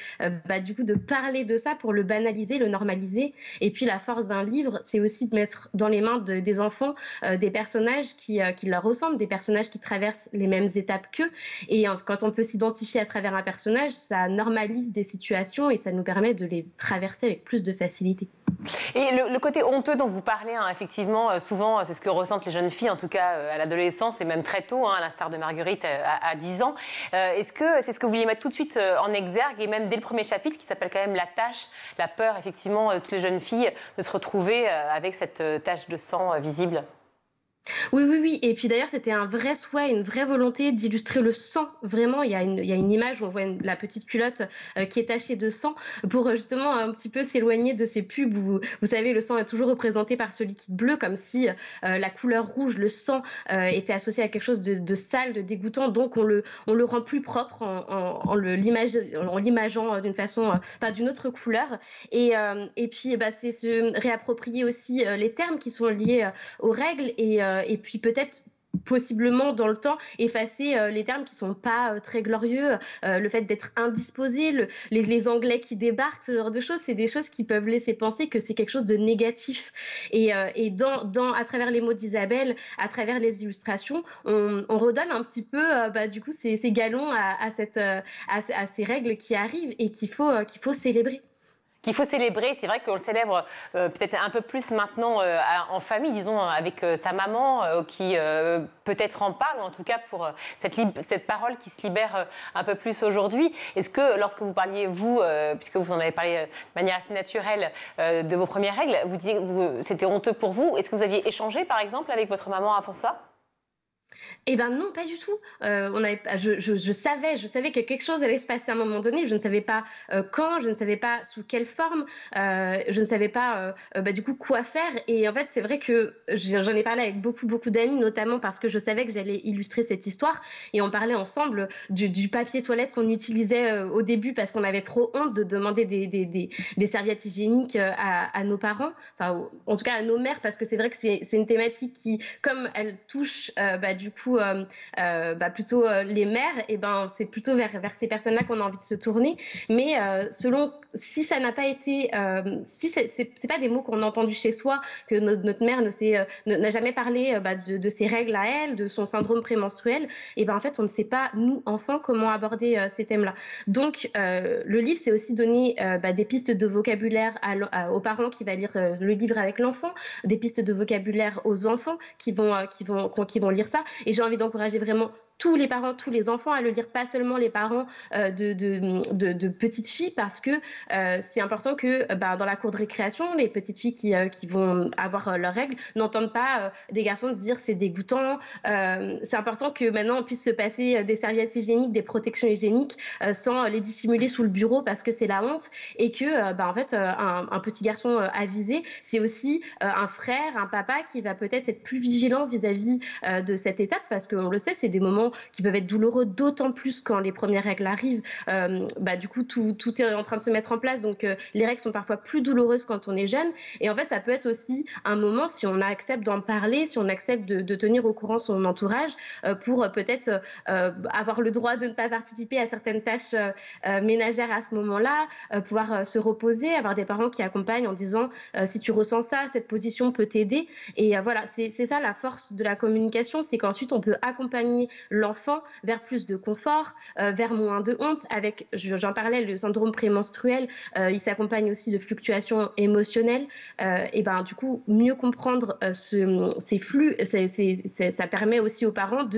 du coup de parler de ça pour le banaliser, le normaliser. Et puis la force d'un livre, c'est aussi de mettre dans les mains des enfants des personnages qui leur ressemblent, des personnages qui traversent les mêmes étapes qu'eux. Et quand on peut s'identifier à travers un personnage, ça normalise des situations et ça nous permet de les traverser avec plus de facilité. Et le côté honteux dont vous parlez, effectivement, souvent, c'est ce que ressentent les jeunes filles, en tout cas à l'adolescence et même très tôt, à l'instar de Marguerite à 10 ans. Est-ce que c'est ce que vous vouliez mettre tout de suite en exergue, et même dès le premier chapitre, qui s'appelle quand même La Tache, la peur, effectivement, de toutes les jeunes filles de se retrouver avec cette tache de sang visible? Oui. Et puis d'ailleurs, c'était un vrai souhait, une vraie volonté d'illustrer le sang. Vraiment, il y a une image où on voit la petite culotte qui est tachée de sang pour justement un petit peu s'éloigner de ces pubs où, vous savez, le sang est toujours représenté par ce liquide bleu, comme si la couleur rouge, le sang, était associé à quelque chose de sale, de dégoûtant. Donc on le rend plus propre en l'imageant d'une façon, d'une autre couleur. Et puis, c'est se réapproprier aussi les termes qui sont liés aux règles et puis peut-être possiblement dans le temps effacer les termes qui sont pas très glorieux, le fait d'être indisposé, les Anglais qui débarquent, ce genre de choses, c'est des choses qui peuvent laisser penser que c'est quelque chose de négatif. Et à travers les mots d'Isabelle, à travers les illustrations, on redonne un petit peu du coup ces galons à ces règles qui arrivent et qu'il faut célébrer. Qu'il faut célébrer, c'est vrai qu'on le célèbre peut-être un peu plus maintenant en famille, disons, avec sa maman qui peut-être en parle, ou en tout cas pour cette parole qui se libère un peu plus aujourd'hui. Est-ce que lorsque vous parliez, vous, puisque vous en avez parlé de manière assez naturelle de vos premières règles, vous disiez que c'était honteux pour vous, est-ce que vous aviez échangé par exemple avec votre maman avant ça? Eh ben non, pas du tout. Je savais que quelque chose allait se passer à un moment donné. Je ne savais pas quand, je ne savais pas sous quelle forme, je ne savais pas du coup quoi faire. Et en fait, c'est vrai que j'en ai parlé avec beaucoup d'amis, notamment parce que je savais que j'allais illustrer cette histoire. Et on parlait ensemble du papier toilette qu'on utilisait au début parce qu'on avait trop honte de demander des serviettes hygiéniques à nos parents, enfin en tout cas à nos mères, parce que c'est vrai que c'est une thématique qui, comme elle touche du coup plutôt les mères, et c'est plutôt vers ces personnes-là qu'on a envie de se tourner. Mais selon si ça n'a pas été, si c'est pas des mots qu'on a entendus chez soi, que notre mère n'a jamais parlé de ses règles à elle, de son syndrome prémenstruel, et en fait on ne sait pas nous enfants comment aborder ces thèmes-là. Donc le livre, c'est aussi donner des pistes de vocabulaire aux parents qui va lire le livre avec l'enfant, des pistes de vocabulaire aux enfants qui vont lire ça. Et j'ai envie d'encourager vraiment tous les parents, tous les enfants à le lire, pas seulement les parents de petites filles, parce que c'est important que dans la cour de récréation, les petites filles qui vont avoir leurs règles n'entendent pas des garçons dire c'est dégoûtant. C'est important que maintenant on puisse se passer des serviettes hygiéniques, des protections hygiéniques sans les dissimuler sous le bureau parce que c'est la honte, et que en fait un petit garçon avisé, c'est aussi un frère, un papa qui va peut-être être plus vigilant vis-à-vis de cette étape, parce qu'on le sait, c'est des moments qui peuvent être douloureux, d'autant plus quand les premières règles arrivent. Du coup, tout est en train de se mettre en place, donc les règles sont parfois plus douloureuses quand on est jeune. Et en fait, ça peut être aussi un moment, si on accepte d'en parler, si on accepte de tenir au courant son entourage, pour peut-être avoir le droit de ne pas participer à certaines tâches ménagères à ce moment-là, pouvoir se reposer, avoir des parents qui accompagnent en disant si tu ressens ça, cette position peut t'aider. Et voilà, c'est ça la force de la communication, c'est qu'ensuite on peut accompagner l'enfant vers plus de confort, vers moins de honte. Avec, j'en parlais, le syndrome prémenstruel, il s'accompagne aussi de fluctuations émotionnelles. Et du coup, mieux comprendre ces flux, ça permet aussi aux parents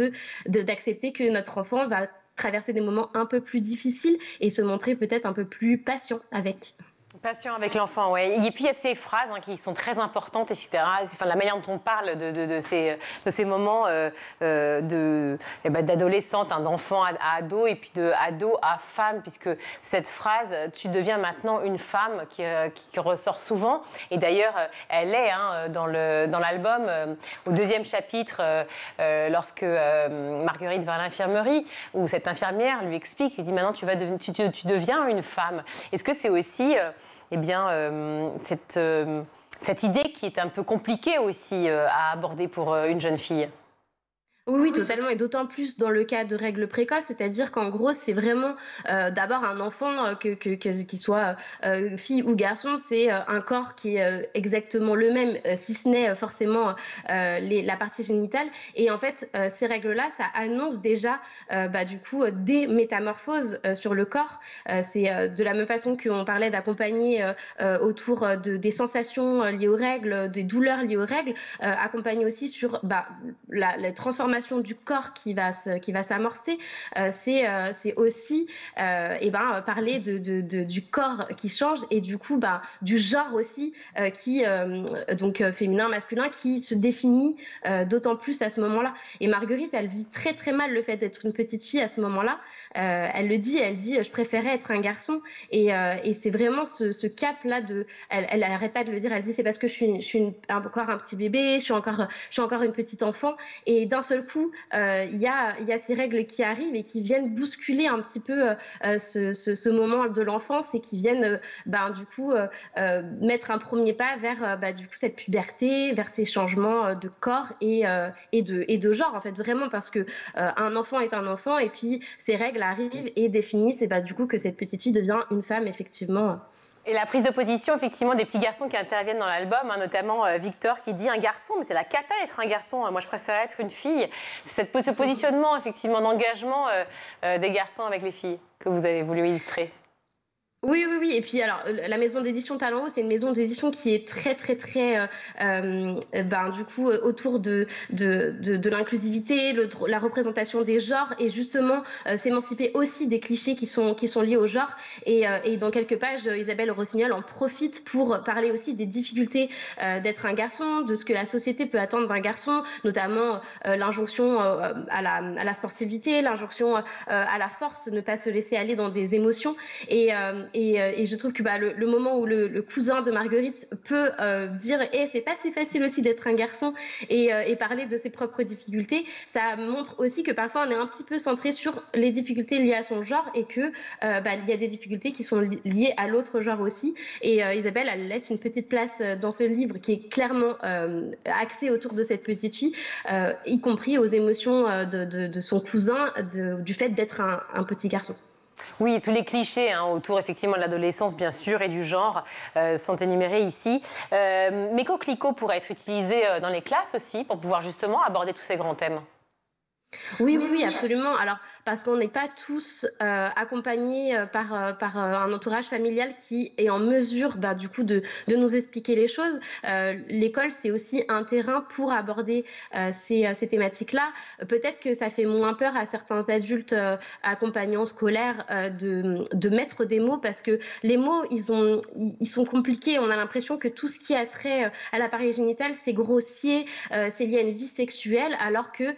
d'accepter que notre enfant va traverser des moments un peu plus difficiles et se montrer peut-être un peu plus patient avec. Patient avec l'enfant, oui. Et puis il y a ces phrases qui sont très importantes, etc. Enfin, la manière dont on parle de ces moments d'adolescente, d'enfant à ado, et puis de ado à femme, puisque cette phrase « tu deviens maintenant une femme » qui ressort souvent. Et d'ailleurs, elle est dans l'album, au 2e chapitre, lorsque Marguerite va à l'infirmerie, où cette infirmière lui explique, lui dit « maintenant tu deviens une femme ». Est-ce que c'est aussi... cette idée qui est un peu compliquée aussi à aborder pour une jeune fille. Oui, totalement, et d'autant plus dans le cas de règles précoces, c'est-à-dire qu'en gros, c'est vraiment d'abord un enfant, qu'il soit fille ou garçon, c'est un corps qui est exactement le même, si ce n'est forcément la partie génitale. Et en fait, ces règles-là, ça annonce déjà du coup des métamorphoses sur le corps. C'est de la même façon qu'on parlait d'accompagner autour des sensations liées aux règles, des douleurs liées aux règles, accompagner aussi sur la transformation du corps qui va s'amorcer. C'est aussi parler du corps qui change et du coup du genre aussi donc féminin, masculin, qui se définit d'autant plus à ce moment-là. Et Marguerite, elle vit très très mal le fait d'être une petite fille à ce moment-là. Elle dit je préférais être un garçon, et c'est vraiment ce cap-là elle arrête pas de le dire, elle dit c'est parce que je suis encore un petit bébé, je suis encore une petite enfant, et d'un seul coup il y a ces règles qui arrivent et qui viennent bousculer un petit peu ce moment de l'enfance, et qui viennent mettre un premier pas vers du coup cette puberté, vers ces changements de corps et de genre, en fait, vraiment, parce que un enfant est un enfant, et puis ces règles arrivent et définissent du coup que cette petite fille devient une femme, effectivement. Et la prise de position, effectivement, des petits garçons qui interviennent dans l'album, notamment Victor qui dit un garçon, mais c'est la cata d'être un garçon, moi je préfère être une fille. C'est ce positionnement, effectivement, d'engagement des garçons avec les filles que vous avez voulu illustrer. Oui. Et puis alors, la maison d'édition Talent Haut, c'est une maison d'édition qui est très très très du coup autour de l'inclusivité, la représentation des genres, et justement s'émanciper aussi des clichés qui sont liés au genre. Et dans quelques pages, Isabelle Rossignol en profite pour parler aussi des difficultés d'être un garçon, de ce que la société peut attendre d'un garçon, notamment l'injonction à la sportivité, l'injonction à la force, ne pas se laisser aller dans des émotions. Et je trouve que le moment où le cousin de Marguerite peut dire c'est pas si facile aussi d'être un garçon, et parler de ses propres difficultés, ça montre aussi que parfois on est un petit peu centré sur les difficultés liées à son genre, et que il y a des difficultés qui sont liées à l'autre genre aussi. Et Isabelle, elle laisse une petite place dans ce livre qui est clairement axé autour de cette petite fille, y compris aux émotions de son cousin, du fait d'être un petit garçon. Oui, tous les clichés autour effectivement de l'adolescence, bien sûr, et du genre sont énumérés ici. Mes coquelicots pourraient être utilisés dans les classes aussi pour pouvoir justement aborder tous ces grands thèmes. Oui, absolument. Alors, parce qu'on n'est pas tous accompagnés par un entourage familial qui est en mesure, du coup, de nous expliquer les choses. L'école, c'est aussi un terrain pour aborder ces thématiques-là. Peut-être que ça fait moins peur à certains adultes accompagnants scolaires de mettre des mots, parce que les mots, ils sont compliqués. On a l'impression que tout ce qui a trait à l'appareil génital, c'est grossier, c'est lié à une vie sexuelle, alors que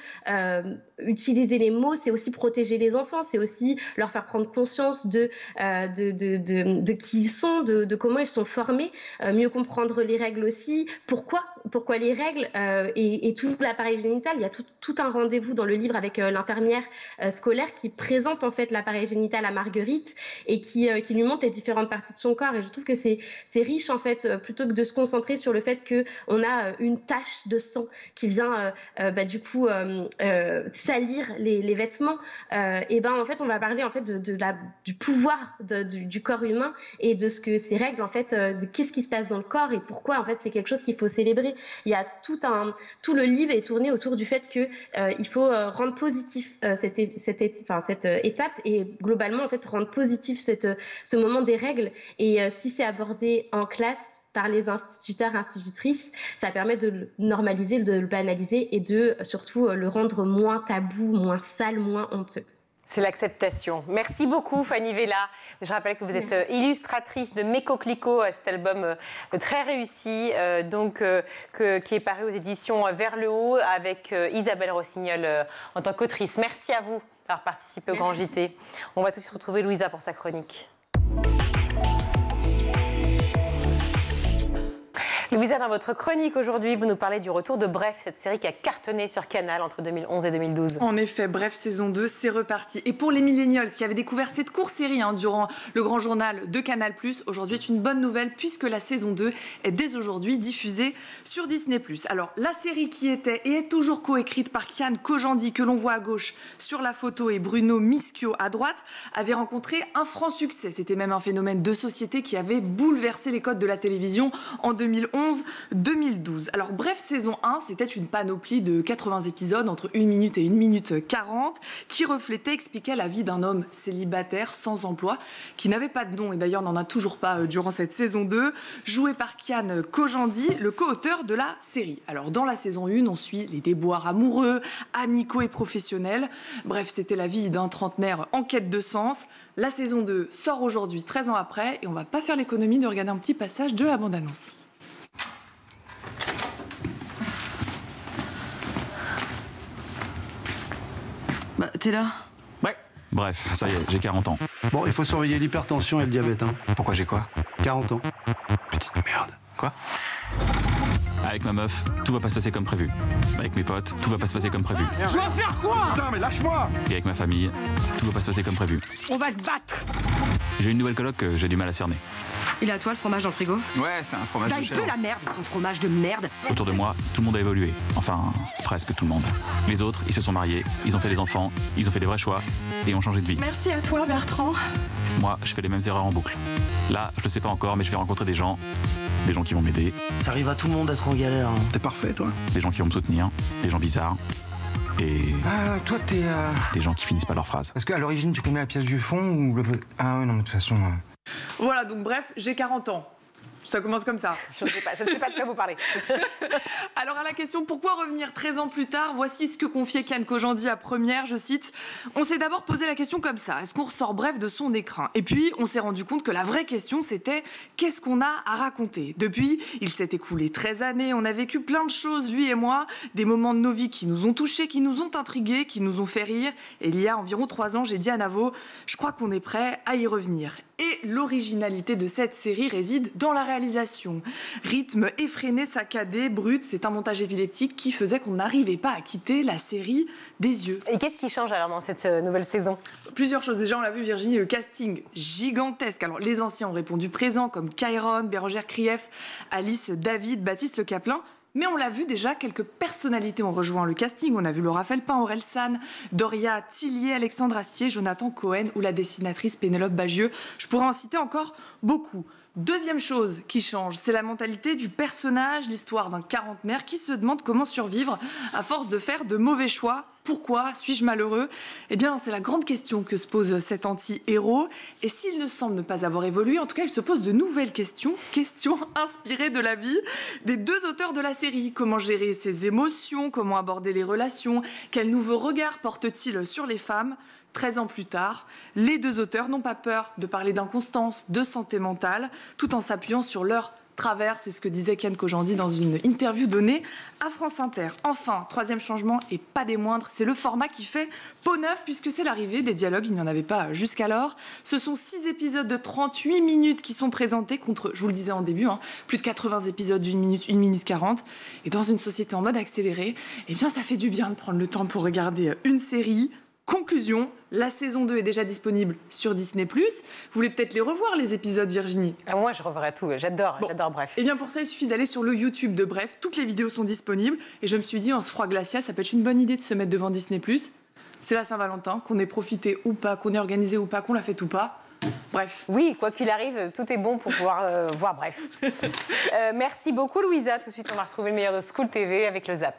utiliser les mots, c'est aussi protéger les enfants, c'est aussi leur faire prendre conscience de qui ils sont, de comment ils sont formés, mieux comprendre les règles aussi, pourquoi les règles, et tout l'appareil génital. Il y a tout un rendez-vous dans le livre avec l'infirmière scolaire qui présente en fait l'appareil génital à Marguerite, et qui lui montre les différentes parties de son corps. Et je trouve que c'est riche en fait, plutôt que de se concentrer sur le fait qu'on a une tache de sang qui vient du coup salir les vêtements, en fait on va parler en fait du pouvoir du corps humain, et de ce que ces règles en fait, de qu'est-ce qui se passe dans le corps, et pourquoi en fait c'est quelque chose qu'il faut célébrer. Il y a tout le livre est tourné autour du fait que il faut rendre positif cette étape, et globalement en fait rendre positif ce moment des règles. Et si c'est abordé en classe par les instituteurs, institutrices, ça permet de le normaliser, de le banaliser, et de surtout le rendre moins tabou, moins sale, moins honteux. C'est l'acceptation. Merci beaucoup, Fanny Vella. Je rappelle que vous êtes illustratrice de Mes Coquelicots, cet album très réussi, qui est paru aux éditions Vers le Haut avec Isabelle Rossignol en tant qu'autrice. Merci à vous d'avoir participé au Grand JT. On va tous se retrouver Louisa pour sa chronique. Louisa, dans votre chronique aujourd'hui, vous nous parlez du retour de Bref, cette série qui a cartonné sur Canal entre 2011 et 2012. En effet, Bref, saison 2, c'est reparti. Et pour les millennials qui avaient découvert cette courte série durant le grand journal de Canal+, aujourd'hui est une bonne nouvelle puisque la saison 2 est dès aujourd'hui diffusée sur Disney+. Alors, la série qui était et est toujours coécrite par Kian Kojandi, que l'on voit à gauche sur la photo, et Bruno Mischio à droite, avait rencontré un franc succès. C'était même un phénomène de société qui avait bouleversé les codes de la télévision en 2011-2012. Alors Bref, saison 1, c'était une panoplie de 80 épisodes entre 1 minute et 1 minute 40 qui reflétait, expliquait la vie d'un homme célibataire sans emploi qui n'avait pas de nom et d'ailleurs n'en a toujours pas durant cette saison 2, joué par Kian Kojandi, le co-auteur de la série. Alors dans la saison 1, on suit les déboires amoureux, amicaux et professionnels. Bref, c'était la vie d'un trentenaire en quête de sens. La saison 2 sort aujourd'hui, 13 ans après, et on va pas faire l'économie de regarder un petit passage de la bande-annonce. Bah, t'es là? Ouais. Bref, ça y est, j'ai 40 ans. Bon, il faut surveiller l'hypertension et le diabète, hein. Pourquoi j'ai quoi? 40 ans. Petite merde. Quoi? Avec ma meuf, tout va pas se passer comme prévu. Avec mes potes, tout va pas se passer comme prévu. Tu vas faire quoi? Putain, mais lâche-moi! Et avec ma famille, tout va pas se passer comme prévu. On va se battre! J'ai une nouvelle coloc que j'ai du mal à cerner. Il est à toi le fromage dans le frigo? Ouais, c'est un fromage de Taille chèvre. de la merde, ton fromage de merde! Autour de moi, tout le monde a évolué. Enfin, presque tout le monde. Les autres, ils se sont mariés, ils ont fait des enfants, ils ont fait des vrais choix et ont changé de vie. Merci à toi, Bertrand. Moi, je fais les mêmes erreurs en boucle. Là, je le sais pas encore, mais je vais rencontrer des gens qui vont m'aider, Ça arrive à tout le monde d'être en galère. Hein. T'es parfait, toi. des gens qui vont me soutenir, des gens bizarres et Ah, toi, t'es... des gens qui finissent pas leurs phrases. Est-ce qu'à l'origine, tu connais la pièce du fond ou le... Ah ouais, non, mais de toute façon... Voilà, donc bref, j'ai 40 ans. Ça commence comme ça. Je ne sais pas de quoi vous parlez. Alors à la question pourquoi revenir 13 ans plus tard, voici ce que confiait Kian Kojandi à Première, je cite. On s'est d'abord posé la question comme ça, est-ce qu'on ressort Bref de son écrin? Et puis on s'est rendu compte que la vraie question c'était qu'est-ce qu'on a à raconter? Depuis, il s'est écoulé 13 années, on a vécu plein de choses, lui et moi, des moments de nos vies qui nous ont touchés, qui nous ont intrigués, qui nous ont fait rire. Et il y a environ 3 ans, j'ai dit à Navo, je crois qu'on est prêt à y revenir. Et l'originalité de cette série réside dans la réalisation. Rythme effréné, saccadé, brut, c'est un montage épileptique qui faisait qu'on n'arrivait pas à quitter la série des yeux. Et qu'est-ce qui change alors dans cette nouvelle saison? Plusieurs choses. Déjà, on l'a vu, Virginie, le casting gigantesque. Alors, les anciens ont répondu présent, comme Kairon, Bérangère Krief, Alice David, Baptiste Le Caplin. Mais on l'a vu déjà, quelques personnalités ont rejoint le casting. On a vu Laura Felpin, Aurel San, Doria Tillier, Alexandre Astier, Jonathan Cohen ou la dessinatrice Pénélope Bagieux. Je pourrais en citer encore beaucoup. Deuxième chose qui change, c'est la mentalité du personnage, l'histoire d'un quarantenaire qui se demande comment survivre à force de faire de mauvais choix. Pourquoi suis-je malheureux? Eh bien, c'est la grande question que se pose cet anti-héros. Et s'il ne semble ne pas avoir évolué, en tout cas, il se pose de nouvelles questions inspirées de la vie des deux auteurs de la série. Comment gérer ses émotions? Comment aborder les relations? Quel nouveau regard porte-t-il sur les femmes? 13 ans plus tard, les deux auteurs n'ont pas peur de parler d'inconstance, de santé mentale, tout en s'appuyant sur leur travers. C'est ce que disait Kian Kojandi dans une interview donnée à France Inter. Enfin, troisième changement, et pas des moindres, c'est le format qui fait peau neuve, puisque c'est l'arrivée des dialogues, il n'y en avait pas jusqu'alors. Ce sont 6 épisodes de 38 minutes qui sont présentés contre, je vous le disais en début, plus de 80 épisodes d'1 minute, 1 minute 40. Et dans une société en mode accéléré, eh bien ça fait du bien de prendre le temps pour regarder une série. Conclusion, la saison 2 est déjà disponible sur Disney+. Vous voulez peut-être les revoir, les épisodes, Virginie? Moi, je reverrai tout. J'adore Bref. Et bien pour ça, il suffit d'aller sur le YouTube de Bref. Toutes les vidéos sont disponibles. Et je me suis dit, en ce froid glacial, ça peut être une bonne idée de se mettre devant Disney+. C'est la Saint-Valentin, qu'on ait profité ou pas, qu'on ait organisé ou pas, qu'on la fête ou pas. Bref. Oui, quoi qu'il arrive, tout est bon pour pouvoir voir Bref. Merci beaucoup, Louisa. Tout de suite, on va retrouver le meilleur de School TV avec le Zap.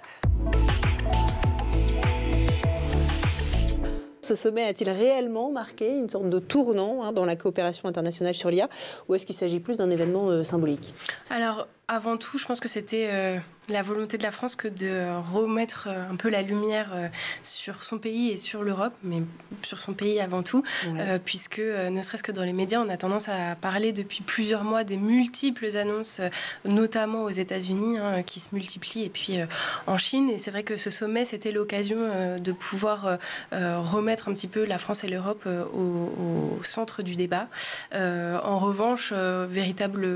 Ce sommet a-t-il réellement marqué une sorte de tournant dans la coopération internationale sur l'IA, ou est-ce qu'il s'agit plus d'un événement symbolique? Alors, avant tout, je pense que c'était la volonté de la France que de remettre un peu la lumière sur son pays et sur l'Europe, mais sur son pays avant tout, puisque ne serait-ce que dans les médias, on a tendance à parler depuis plusieurs mois des multiples annonces, notamment aux États-Unis, qui se multiplient, et puis en Chine. Et c'est vrai que ce sommet, c'était l'occasion de pouvoir remettre un petit peu la France et l'Europe au centre du débat. En revanche, véritable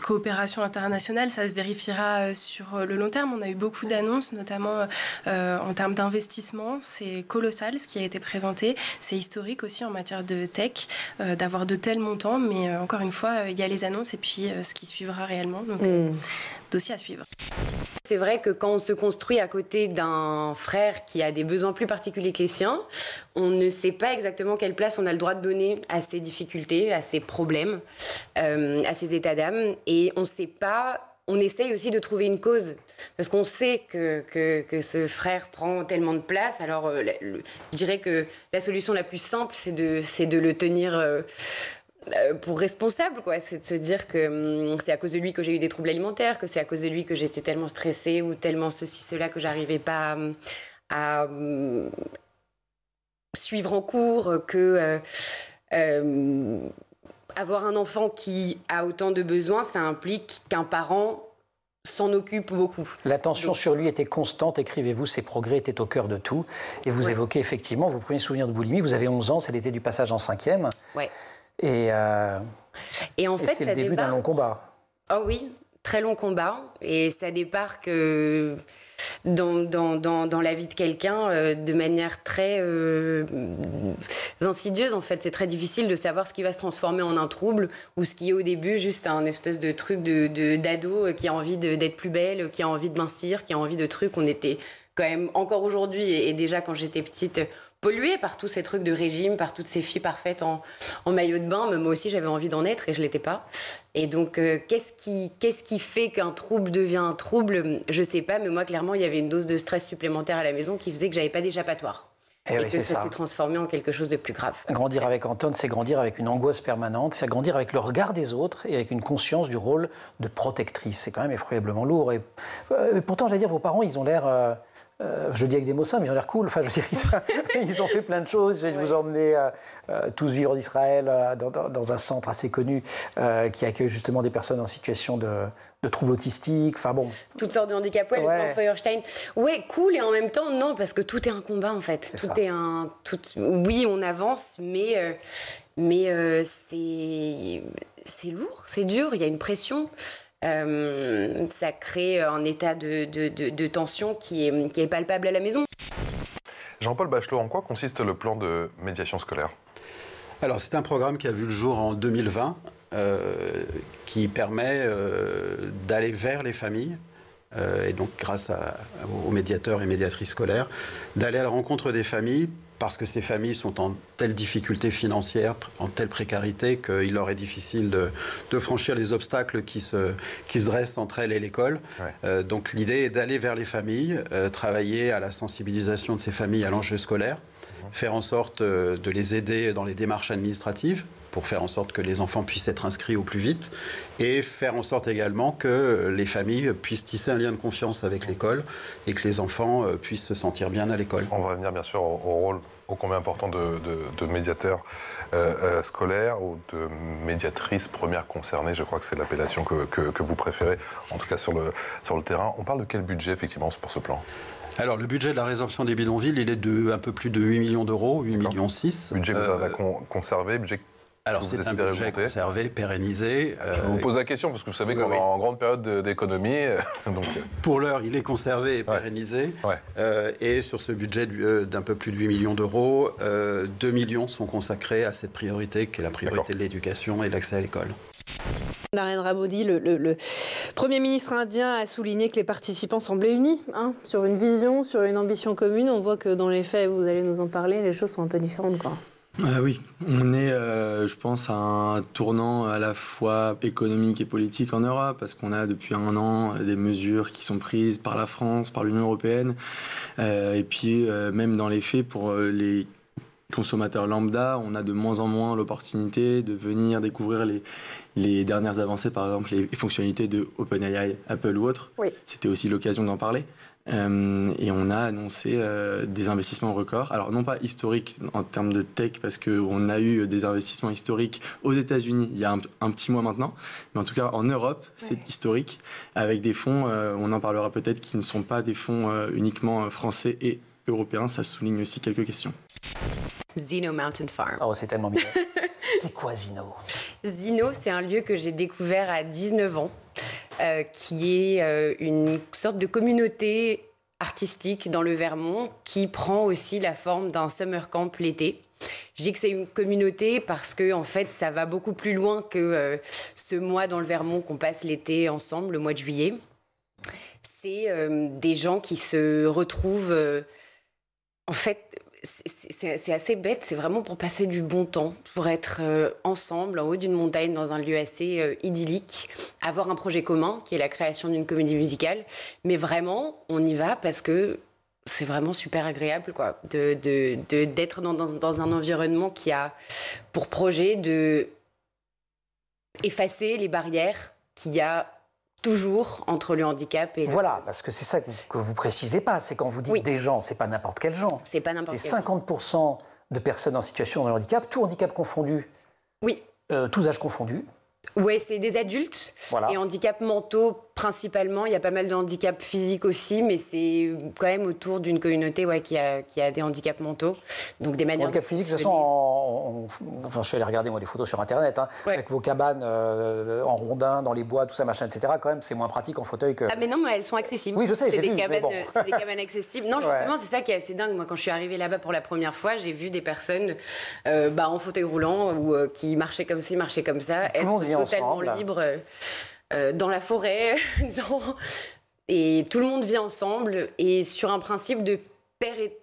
coopération internationale, ça se vérifiera sur le long terme. On a eu beaucoup d'annonces, notamment en termes d'investissement. C'est colossal ce qui a été présenté. C'est historique aussi en matière de tech d'avoir de tels montants. Mais encore une fois, il y a les annonces et puis ce qui suivra réellement. Donc, dossier à suivre. C'est vrai que quand on se construit à côté d'un frère qui a des besoins plus particuliers que les siens, on ne sait pas exactement quelle place on a le droit de donner à ses difficultés, à ses problèmes, à ses états d'âme. Et on ne sait pas... On essaye aussi de trouver une cause, parce qu'on sait que ce frère prend tellement de place. Alors, je dirais que la solution la plus simple, c'est de le tenir pour responsable, quoi. C'est de se dire que c'est à cause de lui que j'ai eu des troubles alimentaires, que c'est à cause de lui que j'étais tellement stressée ou tellement ceci, cela, que j'arrivais pas à suivre en cours, que... avoir un enfant qui a autant de besoins, ça implique qu'un parent s'en occupe beaucoup. L'attention sur lui était constante, écrivez-vous, ses progrès étaient au cœur de tout. Et vous évoquez effectivement vos premiers souvenirs de boulimie. Vous avez 11 ans, c'est l'été du passage en 5e. Ouais. Et en fait, c'est le début d'un long combat. Oh oui, très long combat. Et ça débarque dans la vie de quelqu'un de manière très insidieuse. En fait, c'est très difficile de savoir ce qui va se transformer en un trouble ou ce qui est au début juste un espèce de truc d'ado qui a envie d'être plus belle, qui a envie de mincir, qui a envie de trucs. On était quand même encore aujourd'hui et déjà quand j'étais petite polluée par tous ces trucs de régime, par toutes ces filles parfaites en maillot de bain. Mais moi aussi, j'avais envie d'en être et je l'étais pas. Et donc, qu'est-ce qui fait qu'un trouble devient un trouble? Je sais pas, mais moi, clairement, il y avait une dose de stress supplémentaire à la maison qui faisait que j'avais pas d'échappatoire. Et que ça s'est transformé en quelque chose de plus grave. Grandir avec Anton, c'est grandir avec une angoisse permanente, c'est grandir avec le regard des autres et avec une conscience du rôle de protectrice. C'est quand même effroyablement lourd. Et pourtant, j'allais dire, vos parents, ils ont l'air... je dis avec des mots simples, mais ils ont l'air cool. Enfin, je veux dire, ils ont fait plein de choses. Je vais vous emmener tous vivre en Israël, dans un centre assez connu qui accueille justement des personnes en situation de troubles autistiques. Enfin bon. Toutes sortes de handicaps, le centre Feuerstein. Ouais, cool, et en même temps, non, parce que tout est un combat, en fait. Oui, on avance, mais c'est lourd, c'est dur, il y a une pression. Ça crée un état de tension qui est palpable à la maison. Jean-Paul Bachelot, en quoi consiste le plan de médiation scolaire? Alors, c'est un programme qui a vu le jour en 2020, qui permet d'aller vers les familles, et donc grâce aux médiateurs et médiatrices scolaires, d'aller à la rencontre des familles, parce que ces familles sont en telle difficulté financière, en telle précarité, qu'il leur est difficile de franchir les obstacles qui se dressent entre elles et l'école. Ouais. Donc l'idée est d'aller vers les familles, travailler à la sensibilisation de ces familles à l'enjeu scolaire, faire en sorte de les aider dans les démarches administratives, pour faire en sorte que les enfants puissent être inscrits au plus vite, et faire en sorte également que les familles puissent tisser un lien de confiance avec l'école et que les enfants puissent se sentir bien à l'école. On va revenir bien sûr au rôle ô combien important de médiateurs scolaires ou de médiatrices premières concernées. Je crois que c'est l'appellation que vous préférez, en tout cas sur le terrain. On parle de quel budget effectivement pour ce plan ? Alors, le budget de la résorption des bidonvilles, il est de un peu plus de 8 millions d'euros, 8 millions 6. Budget que vous avez conservé, budget alors, c'est un budget conservé, pérennisé. Je vous pose la question, parce que vous savez qu'on est en grande période d'économie. Donc... Pour l'heure, il est conservé et pérennisé. Ouais. Et sur ce budget d'un peu plus de 8 millions d'euros, 2 millions sont consacrés à cette priorité, qui est la priorité de l'éducation et de l'accès à l'école. Narendra Modi, le Premier ministre indien, a souligné que les participants semblaient unis sur une vision, sur une ambition commune. On voit que dans les faits, vous allez nous en parler, les choses sont un peu différentes, quoi. Oui, on est, je pense, à un tournant à la fois économique et politique en Europe, parce qu'on a depuis 1 an des mesures qui sont prises par la France, par l'Union européenne, et puis même dans les faits pour les consommateur lambda, on a de moins en moins l'opportunité de venir découvrir les dernières avancées, par exemple les fonctionnalités de OpenAI, Apple ou autres. Oui. C'était aussi l'occasion d'en parler. Et on a annoncé des investissements records. Alors non pas historiques en termes de tech, parce qu'on a eu des investissements historiques aux États-Unis il y a un petit mois maintenant, mais en tout cas en Europe, c'est historique, avec des fonds, on en parlera peut-être, qui ne sont pas des fonds uniquement français et européens. Ça souligne aussi quelques questions. Zino Mountain Farm. Oh, c'est tellement bien. C'est quoi Zino? Zino, c'est un lieu que j'ai découvert à 19 ans, qui est une sorte de communauté artistique dans le Vermont qui prend aussi la forme d'un summer camp l'été. Je dis que c'est une communauté parce que en fait, ça va beaucoup plus loin que ce mois dans le Vermont qu'on passe l'été ensemble, le mois de juillet. C'est des gens qui se retrouvent... en fait, c'est assez bête, c'est vraiment pour passer du bon temps, pour être ensemble en haut d'une montagne dans un lieu assez idyllique, avoir un projet commun qui est la création d'une comédie musicale. Mais vraiment, on y va parce que c'est vraiment super agréable quoi, d'être dans un environnement qui a pour projet de effacer les barrières qu'il y a toujours entre le handicap et le... Voilà, parce que c'est ça que vous précisez pas. C'est quand vous dites des gens, c'est pas n'importe quel genre. C'est pas n'importe quel genre. C'est 50% de personnes en situation de handicap, tout handicap confondu. Oui. Tous âges confondus. Ouais, c'est des adultes et handicaps mentaux principalement. Il y a pas mal de handicaps physiques aussi, mais c'est quand même autour d'une communauté qui a des handicaps mentaux. Donc des manières. Handicaps physiques, de toute façon, enfin, je suis allé regarder moi des photos sur Internet, avec vos cabanes en rondins, dans les bois, tout ça, machin, etc. Quand même, c'est moins pratique en fauteuil que. Ah mais non, mais elles sont accessibles. Oui, je sais, j'ai vu. C'est des cabanes accessibles. Non, justement, c'est ça qui est assez dingue. Moi, quand je suis arrivée là-bas pour la première fois, j'ai vu des personnes en fauteuil roulant ou qui marchaient comme ci, marchaient comme ça. Tout le monde vit totalement ensemble. libre dans la forêt et tout le monde vit ensemble et sur un principe de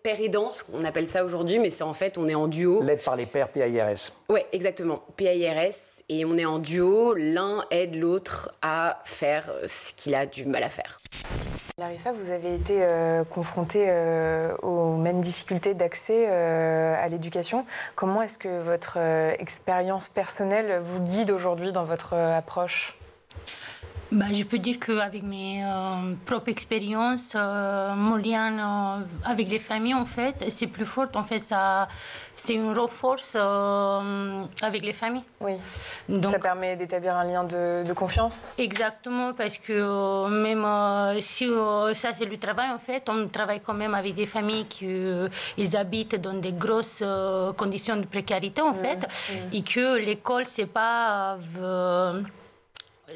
péridance, on appelle ça aujourd'hui, mais c'est en fait on est en duo. L'aide par les pairs, PAIRS. Ouais, exactement, PAIRS, et on est en duo, l'un aide l'autre à faire ce qu'il a du mal à faire. Larissa, vous avez été confrontée aux mêmes difficultés d'accès à l'éducation. Comment est-ce que votre expérience personnelle vous guide aujourd'hui dans votre approche ? Je peux dire qu'avec mes propres expériences, mon lien avec les familles, en fait, c'est plus fort. En fait, c'est une force avec les familles. Oui. Donc, ça permet d'établir un lien de confiance. Exactement, parce que même si ça c'est le travail, en fait, on travaille quand même avec des familles qui habitent dans des grosses conditions de précarité, en fait, et que l'école, c'est pas...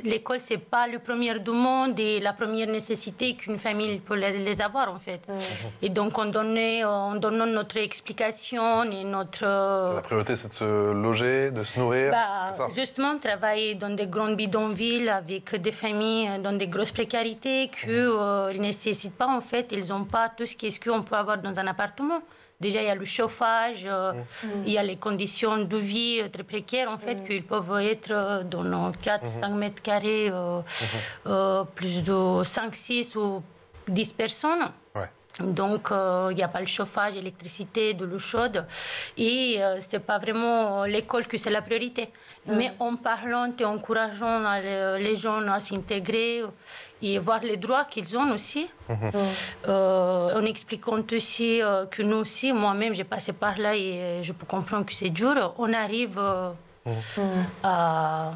L'école, c'est pas le premier du monde et la première nécessité qu'une famille peut les avoir, en fait. Et donc, on donne notre explication et notre... La priorité, c'est de se loger, de se nourrir. Justement, travailler dans des grandes bidonvilles avec des familles dans des grosses précarités qu'ils ne nécessitent pas, en fait. Ils n'ont pas tout ce qu'on peut avoir dans un appartement. Déjà, il y a le chauffage, il y a les conditions de vie très précaires, en fait, qu'ils peuvent être dans 4-5 mètres carrés, plus de 5, 6 ou 10 personnes. Ouais. Donc, il n'y a pas le chauffage, l'électricité, de l'eau chaude. Et ce n'est pas vraiment l'école que c'est la priorité. Mais en parlant et en encourageant les jeunes à s'intégrer et voir les droits qu'ils ont aussi, en expliquant aussi que nous aussi, moi-même, j'ai passé par là et je peux comprendre que c'est dur, on arrive à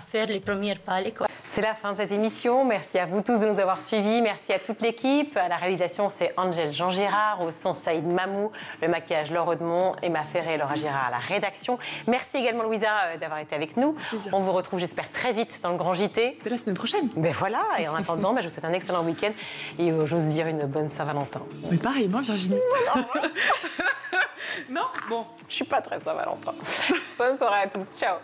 faire les premiers pas à l'école. C'est la fin de cette émission. Merci à vous tous de nous avoir suivis. Merci à toute l'équipe. À la réalisation, c'est Angèle Jean-Girard. Au son, Saïd Mamou. Le maquillage, Laure Audemont. Emma Ferré et Laura Girard à la rédaction. Merci également, Louisa, d'avoir été avec nous. On vous retrouve, j'espère, très vite dans le Grand JT. Dès la semaine prochaine. Ben voilà. Et en attendant, je vous souhaite un excellent week-end. Et j'ose dire une bonne Saint-Valentin. Mais pareillement, Virginie. Non, bon. Je suis pas très Saint-Valentin. Bonne soirée à tous. Ciao.